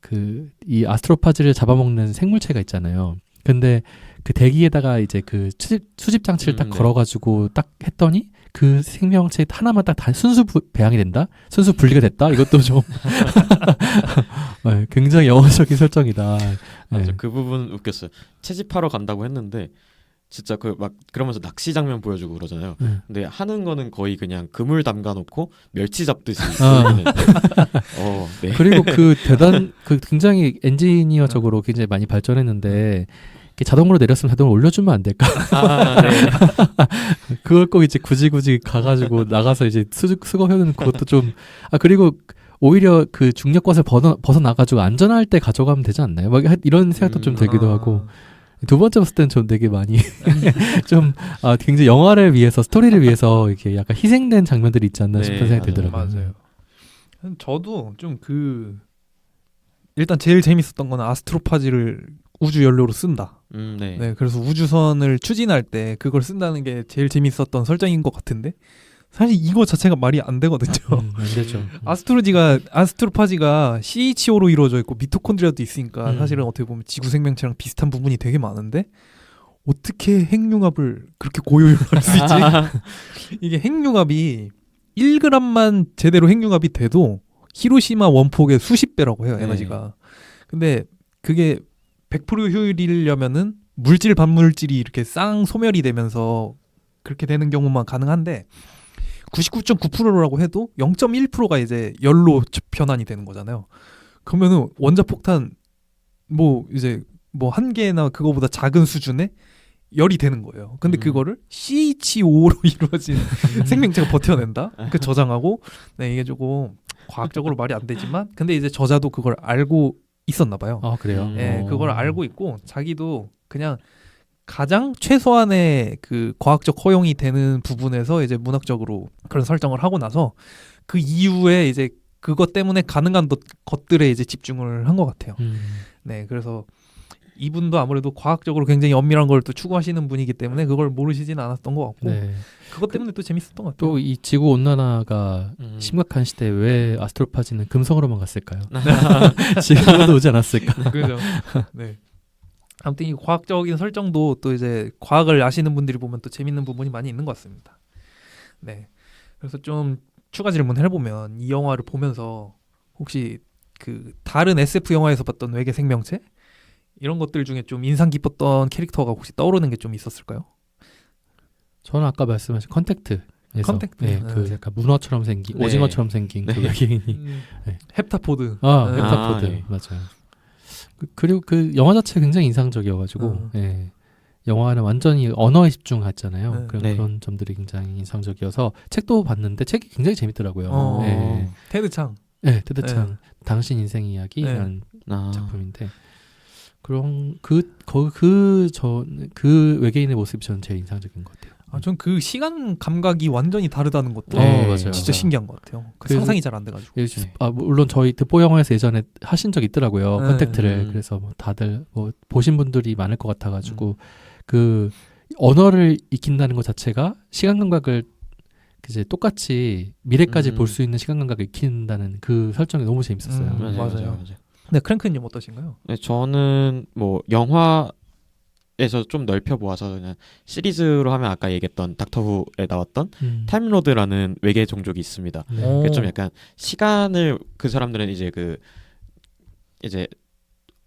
그 이 아스트로파즈를 잡아먹는 생물체가 있잖아요. 근데 그 대기에다가 이제 그 수집 장치를 딱 걸어가지고 딱 했더니 그 생명체 하나만 딱 순수 배양이 된다? 순수 분리가 됐다? 이것도 좀 네, 굉장히 영화적인 설정이다. 맞아, 그 부분 웃겼어요. 채집하러 간다고 했는데 진짜 그 막 그러면서 낚시 장면 보여주고 그러잖아요. 근데 하는 거는 거의 그냥 그물 담가놓고 멸치 잡듯이. 네. 그리고 그 굉장히 엔지니어적으로 굉장히 많이 발전했는데 자동으로 내렸으면 자동으로 올려주면 안 될까? 네. 그걸 꼭 이제 굳이 가가지고 나가서 이제 수거해놓는 그것도 좀 그리고 오히려 그 중력권을 벗어나가지고 안전할 때 가져가면 되지 않나요? 막 이런 생각도 좀 들기도 하고 두 번째 봤을 때는 좀 되게 많이 좀 굉장히 영화를 위해서 스토리를 위해서 이렇게 약간 희생된 장면들이 있지 않나 싶은 생각이 들더라고요. 맞아요. 저도 좀 일단 제일 재밌었던 거는 아스트로파지를 우주 연료로 쓴다. 네, 그래서 우주선을 추진할 때 그걸 쓴다는 게 제일 재밌었던 설정인 것 같은데 사실 이거 자체가 말이 안 되거든요. 안 되죠. 아스트로파지가 CHO로 이루어져 있고 미토콘드리아도 있으니까 사실은 어떻게 보면 지구 생명체랑 비슷한 부분이 되게 많은데 어떻게 핵융합을 그렇게 고효율로 할 수 있지? 이게 핵융합이 1g만 제대로 핵융합이 돼도 히로시마 원폭의 수십 배라고 해요, 에너지가. 근데 그게 100% 효율이려면은 물질 반물질이 이렇게 쌍소멸이 되면서 그렇게 되는 경우만 가능한데 99.9%라고 해도 0.1%가 이제 열로 변환이 되는 거잖아요. 그러면은 원자폭탄 이제 한 개나 그거보다 작은 수준의 열이 되는 거예요. 근데 그거를 CHO로 이루어진 생명체가 버텨낸다? 그 저장하고 이게 조금 과학적으로 말이 안 되지만 근데 이제 저자도 그걸 알고 있었나 봐요. 그래요? 그걸 알고 있고 자기도 그냥 가장 최소한의 그 과학적 허용이 되는 부분에서 이제 문학적으로 그런 설정을 하고 나서 그 이후에 이제 그것 때문에 가능한 것들에 이제 집중을 한 것 같아요. 네, 그래서 이분도 아무래도 과학적으로 굉장히 엄밀한 걸 또 추구하시는 분이기 때문에 그걸 모르시진 않았던 것 같고 네. 그것 때문에 또 재밌었던 것 같아요. 또 이 지구 온난화가 심각한 시대에 왜 아스트로파지는 금성으로만 갔을까요? 지구로도 오지 않았을까? 그죠. 네. 아무튼 이 과학적인 설정도 또 이제 과학을 아시는 분들이 보면 또 재밌는 부분이 많이 있는 것 같습니다. 네. 그래서 좀 추가 질문을 해보면 이 영화를 보면서 혹시 그 다른 SF 영화에서 봤던 외계 생명체 이런 것들 중에 좀 인상 깊었던 캐릭터가 혹시 떠오르는 게 좀 있었을까요? 저는 아까 말씀하신 컨택트. 컨택트. 네, 그 약간 문어처럼 생긴 네. 오징어처럼 생긴 그 외계인이 네. 헵타포드. 아, 네. 헵타포드 네. 맞아요. 그리고 그 영화 자체가 굉장히 인상적이어가지고 예. 영화는 완전히 언어에 집중했잖아요. 네. 네. 그런 점들이 굉장히 인상적이어서 책도 봤는데 책이 굉장히 재밌더라고요. 어. 예. 테드창. 네, 테드창 당신 인생 이야기라는 아. 작품인데 그런 그 외계인의 모습이 저는 제일 인상적인 것 같아요. 전 그 시간 감각이 완전히 다르다는 것도 맞아요. 진짜 신기한 것 같아요. 그 그래서- 상상이 잘 안 돼가지고. 네. 물론 저희 듣보 영화에서 예전에 하신 적 있더라고요. 네. 컨택트를. 그래서 뭐 다들 뭐 보신 분들이 많을 것 같아가지고 그 언어를 익힌다는 것 자체가 시간 감각을 이제 똑같이 미래까지 볼 수 있는 시간 감각을 익힌다는 그 설정이 너무 재밌었어요. 맞아요. 네, 크랭크님 어떠신가요? 네, 저는 뭐 영화에서 좀 넓혀 보아서 그냥 시리즈로 하면 아까 얘기했던 닥터후에 나왔던 타임로드라는 외계 종족이 있습니다. 네. 그게 좀 약간 시간을 그 사람들은 이제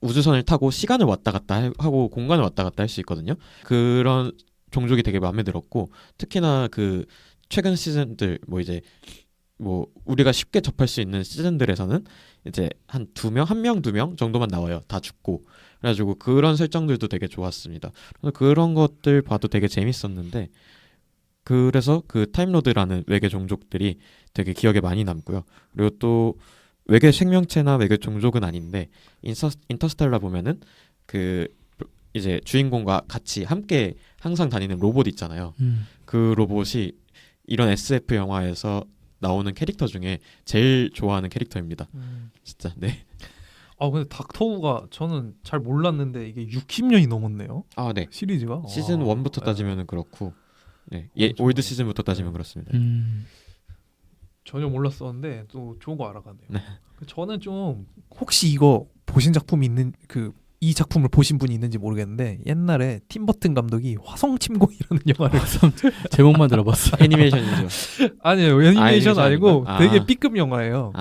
우주선을 타고 시간을 왔다 갔다 하고 공간을 왔다 갔다 할 수 있거든요. 그런 종족이 되게 마음에 들었고 특히나 그 최근 시즌들 뭐 우리가 쉽게 접할 수 있는 시즌들에서는 이제 한 1명, 2명 정도만 나와요. 다 죽고. 그래가지고 그런 설정들도 되게 좋았습니다. 그래서 그런 것들 봐도 되게 재밌었는데 그래서 그 타임로드라는 외계 종족들이 되게 기억에 많이 남고요. 그리고 또 외계 생명체나 외계 종족은 아닌데 인터스텔라 보면은 그 이제 주인공과 같이 함께 항상 다니는 로봇 있잖아요. 그 로봇이 이런 SF 영화에서 나오는 캐릭터 중에 제일 좋아하는 캐릭터입니다. 진짜 네. 근데 닥터우가 저는 잘 몰랐는데 이게 60년이 넘었네요. 아 네. 시리즈가. 시즌 1부터 따지면은 그렇고, 네. 올드 시즌부터 따지면 그렇습니다. 전혀 몰랐었는데 또 좋은 거 알아가네요. 네. 저는 좀 혹시 이거 보신 작품이 있는 이 작품을 보신 분이 있는지 모르겠는데 옛날에 팀버튼 감독이 화성침공이라는 영화를 제목만 들어봤어요. 애니메이션이죠. 아니에요, 애니메이션 아니고 아니고요? 되게 B급 영화예요.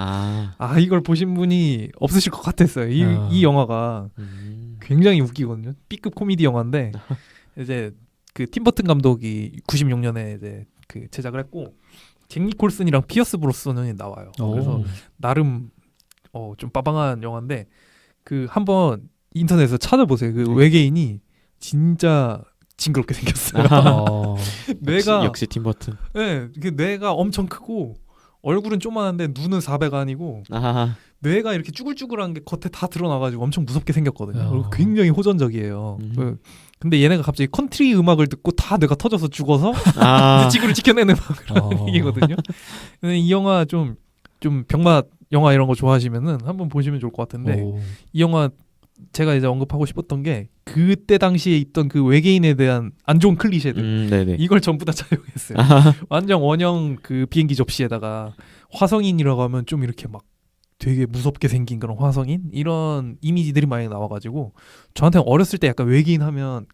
이걸 보신 분이 없으실 것 같았어요. 이 영화가 굉장히 웃기거든요. B급 코미디 영화인데 이제 그 팀버튼 감독이 96년에 이제 그 제작을 했고 잭 니콜슨이랑 피어스 브로스넌이 나와요. 그래서 나름 좀 빠방한 영화인데 그 한번 인터넷에서 찾아보세요. 그 외계인이 진짜 징그럽게 생겼어요. 뇌가 역시 팀버튼. 네, 뇌가 엄청 크고 얼굴은 조그만한데 눈은 4배관이고 뇌가 이렇게 쭈글쭈글한 게 겉에 다 드러나가지고 엄청 무섭게 생겼거든요. 그리고 굉장히 호전적이에요. 근데 얘네가 갑자기 컨트리 음악을 듣고 다 뇌가 터져서 죽어서 이제 지구를 지켜내는 그런 얘기거든요. 이 영화 좀 병맛 영화 이런 거 좋아하시면은 한번 보시면 좋을 것 같은데 이 영화 제가 이제 언급하고 싶었던 게 그때 당시에 있던 그 외계인에 대한 안 좋은 클리셰들 이걸 전부 다 차용했어요. 완전 원형 그 비행기 접시에다가 화성인이라고 하면 좀 이렇게 막 되게 무섭게 생긴 그런 화성인 이런 이미지들이 많이 나와가지고 저한테는 어렸을 때 약간 외계인 하면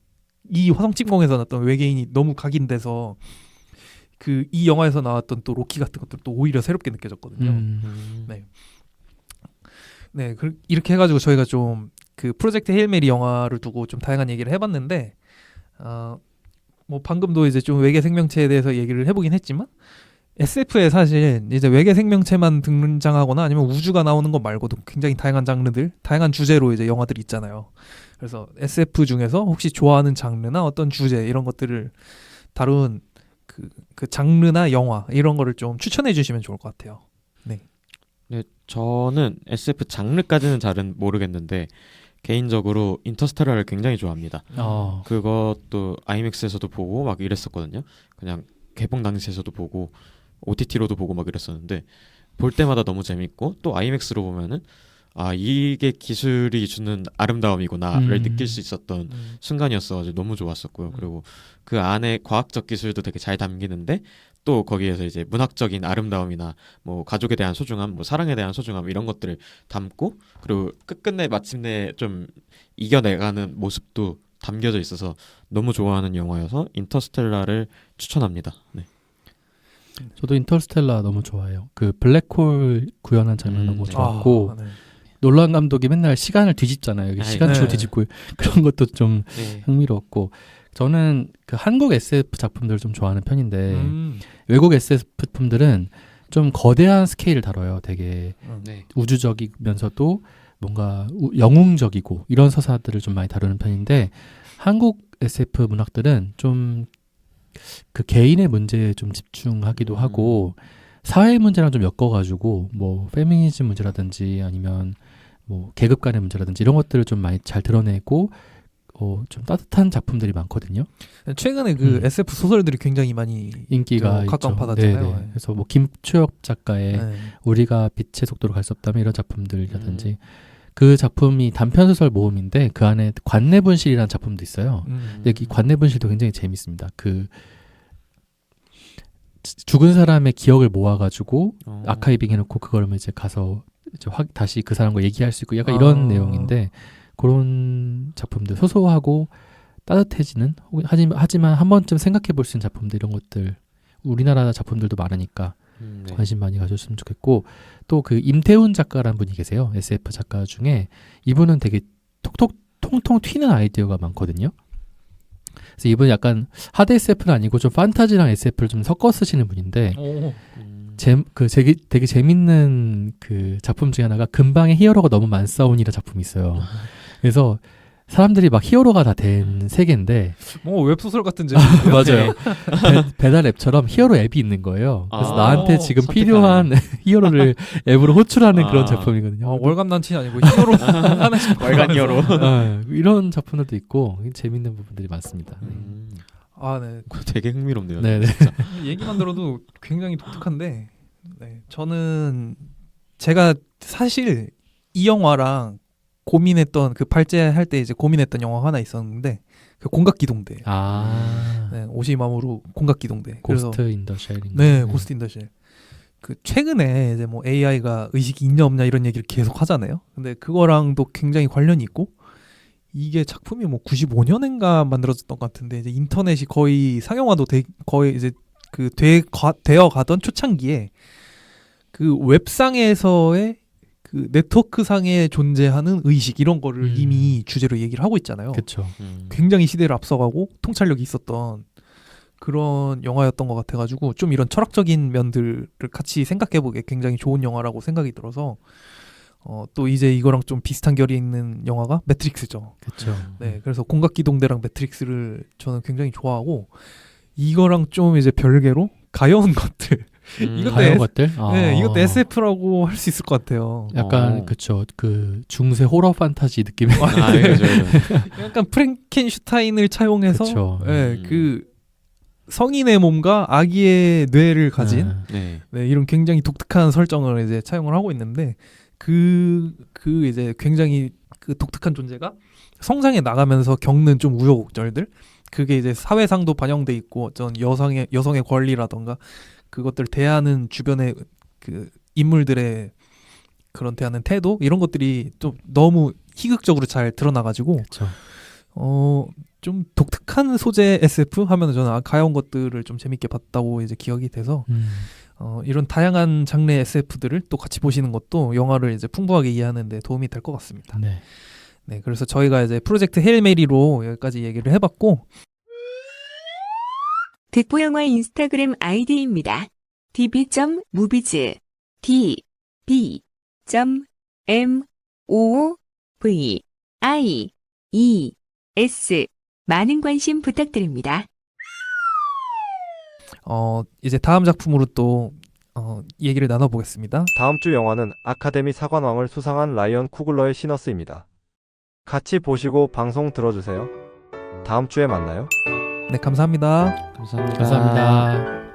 이 화성침공에서 나왔던 외계인이 너무 각인돼서 그 이 영화에서 나왔던 또 로키 같은 것들도 오히려 새롭게 느껴졌거든요. 네, 이렇게 해가지고 저희가 좀 그 프로젝트 헤일 메리 영화를 두고 좀 다양한 얘기를 해봤는데, 뭐 방금도 이제 좀 외계 생명체에 대해서 얘기를 해보긴 했지만 SF에 사실 이제 외계 생명체만 등장하거나 아니면 우주가 나오는 것 말고도 굉장히 다양한 장르들, 다양한 주제로 이제 영화들이 있잖아요. 그래서 SF 중에서 혹시 좋아하는 장르나 어떤 주제 이런 것들을 다룬 그 장르나 영화 이런 거를 좀 추천해 주시면 좋을 것 같아요. 네. 네, 저는 SF 장르까지는 잘은 모르겠는데 개인적으로 인터스텔라를 굉장히 좋아합니다. 어. 그것도 아이맥스에서도 보고 막 이랬었거든요. 그냥 개봉 당시에서도 보고 OTT로도 보고 막 이랬었는데 볼 때마다 너무 재밌고 또 아이맥스로 보면은 아 이게 기술이 주는 아름다움이구나를 느낄 수 있었던 순간이었어가지고 너무 좋았었고요. 그리고 그 안에 과학적 기술도 되게 잘 담기는데 또 거기에서 이제 문학적인 아름다움이나 뭐 가족에 대한 소중함, 뭐 사랑에 대한 소중함 이런 것들을 담고 그리고 끝끝내 마침내 좀 이겨내가는 모습도 담겨져 있어서 너무 좋아하는 영화여서 인터스텔라를 추천합니다. 네. 저도 인터스텔라 너무 좋아해요. 그 블랙홀 구현한 장면 너무 네. 좋았고 네. 놀란 감독이 맨날 시간을 뒤집잖아요. 여기 시간추 네. 뒤집고 그런 것도 좀 네. 흥미로웠고 저는 그 한국 SF 작품들을 좀 좋아하는 편인데 음. 외국 SF품들은 좀 거대한 스케일을 다뤄요. 되게 네. 우주적이면서도 뭔가 영웅적이고 이런 서사들을 좀 많이 다루는 편인데 한국 SF 문학들은 좀 그 개인의 문제에 좀 집중하기도 하고 사회 문제랑 좀 엮어가지고 뭐 페미니즘 문제라든지 아니면 뭐 계급 간의 문제라든지 이런 것들을 좀 많이 잘 드러내고 좀 따뜻한 작품들이 많거든요. 최근에 그 SF 소설들이 굉장히 많이 인기가 있죠. 각광받았잖아요. 네네. 그래서 뭐 김초엽 작가의 네. 우리가 빛의 속도로 갈 수 없다면 이런 작품들이라든지 그 작품이 단편소설 모음인데 그 안에 관내분실이라는 작품도 있어요. 근데 이 관내분실도 굉장히 재밌습니다. 그 죽은 사람의 기억을 모아가지고 아카이빙 해놓고 그걸 이제 가서 이제 다시 그 사람과 얘기할 수 있고 약간 이런 내용인데 그런 작품들 소소하고 따뜻해지는 하지만 한 번쯤 생각해 볼 수 있는 작품들 이런 것들 우리나라 작품들도 많으니까 네. 관심 많이 가졌으면 좋겠고 또 그 임태훈 작가라는 분이 계세요. SF 작가 중에 이분은 되게 통통 튀는 아이디어가 많거든요. 그래서 이분은 약간 하드 SF는 아니고 좀 판타지랑 SF를 좀 섞어 쓰시는 분인데 되게 재밌는 그 작품 중에 하나가 근방에 히어로가 너무 많사온이라는 작품이 있어요. 그래서 사람들이 막 히어로가 다 된 세계인데 뭐 웹소설 같은 제목. 맞아요. 배달 앱처럼 히어로 앱이 있는 거예요. 그래서 나한테 지금 선택하네. 필요한 히어로를 앱으로 호출하는 그런 작품이거든요. 월간 난치 아니고 히어로 하나씩 월간 히어로. 이런 작품들도 있고 재밌는 부분들이 많습니다. 아, 네. 되게 흥미롭네요. 네네. 진짜. 얘기만 들어도 굉장히 독특한데, 네. 저는 제가 사실 이 영화랑 고민했던 그 발제할 때 이제 고민했던 영화가 하나 있었는데 그 공각기동대. 네, 오시마모루 공각기동대. 고스트 인 더 쉘. 네, 고스트 인 더 쉘. 그 최근에 이제 뭐 AI가 의식이 있냐 없냐 이런 얘기를 계속 하잖아요. 근데 그거랑도 굉장히 관련이 있고 이게 작품이 뭐 95년인가 만들어졌던 것 같은데 이제 인터넷이 거의 상용화도 거의 이제 그 되어 가던 초창기에 그 웹상에서의 그 네트워크 상에 존재하는 의식 이런 거를 이미 주제로 얘기를 하고 있잖아요. 그렇죠. 굉장히 시대를 앞서가고 통찰력이 있었던 그런 영화였던 것 같아가지고 좀 이런 철학적인 면들을 같이 생각해보기에 굉장히 좋은 영화라고 생각이 들어서 또 이제 이거랑 좀 비슷한 결이 있는 영화가 매트릭스죠. 그렇죠. 네, 그래서 공각기동대랑 매트릭스를 저는 굉장히 좋아하고 이거랑 좀 이제 별개로 가여운 것들. 이것도 가요 것들? 네, 이것도 SF라고 할 수 있을 것 같아요. 약간 그쵸. 그 중세 호러 판타지 느낌의. 그죠. 약간 프랭켄슈타인을 차용해서 그쵸. 네, 그 성인의 몸과 아기의 뇌를 가진 네. 네, 이런 굉장히 독특한 설정을 이제 차용을 하고 있는데 그 이제 굉장히 그 독특한 존재가 성장해 나가면서 겪는 좀 우여곡절들 그게 이제 사회상도 반영돼 있고 어떤 여성의 권리라던가 그것들 대하는 주변의 그 인물들의 그런 대하는 태도 이런 것들이 좀 너무 희극적으로 잘 드러나가지고 그쵸. 좀 독특한 소재 SF 하면 저는 가여운 것들을 좀 재밌게 봤다고 이제 기억이 돼서 이런 다양한 장르의 SF들을 또 같이 보시는 것도 영화를 이제 풍부하게 이해하는 데 도움이 될 것 같습니다. 네. 네, 그래서 저희가 이제 프로젝트 헤일 메리로 여기까지 얘기를 해봤고 득보영화 인스타그램 아이디입니다. db.movies db.movies 많은 관심 부탁드립니다. 이제 다음 작품으로 또 얘기를 나눠보겠습니다. 다음 주 영화는 아카데미 사관왕을 수상한 라이언 쿠글러의 시너스입니다. 같이 보시고 방송 들어주세요. 다음 주에 만나요. 네, 감사합니다. 감사합니다. 감사합니다.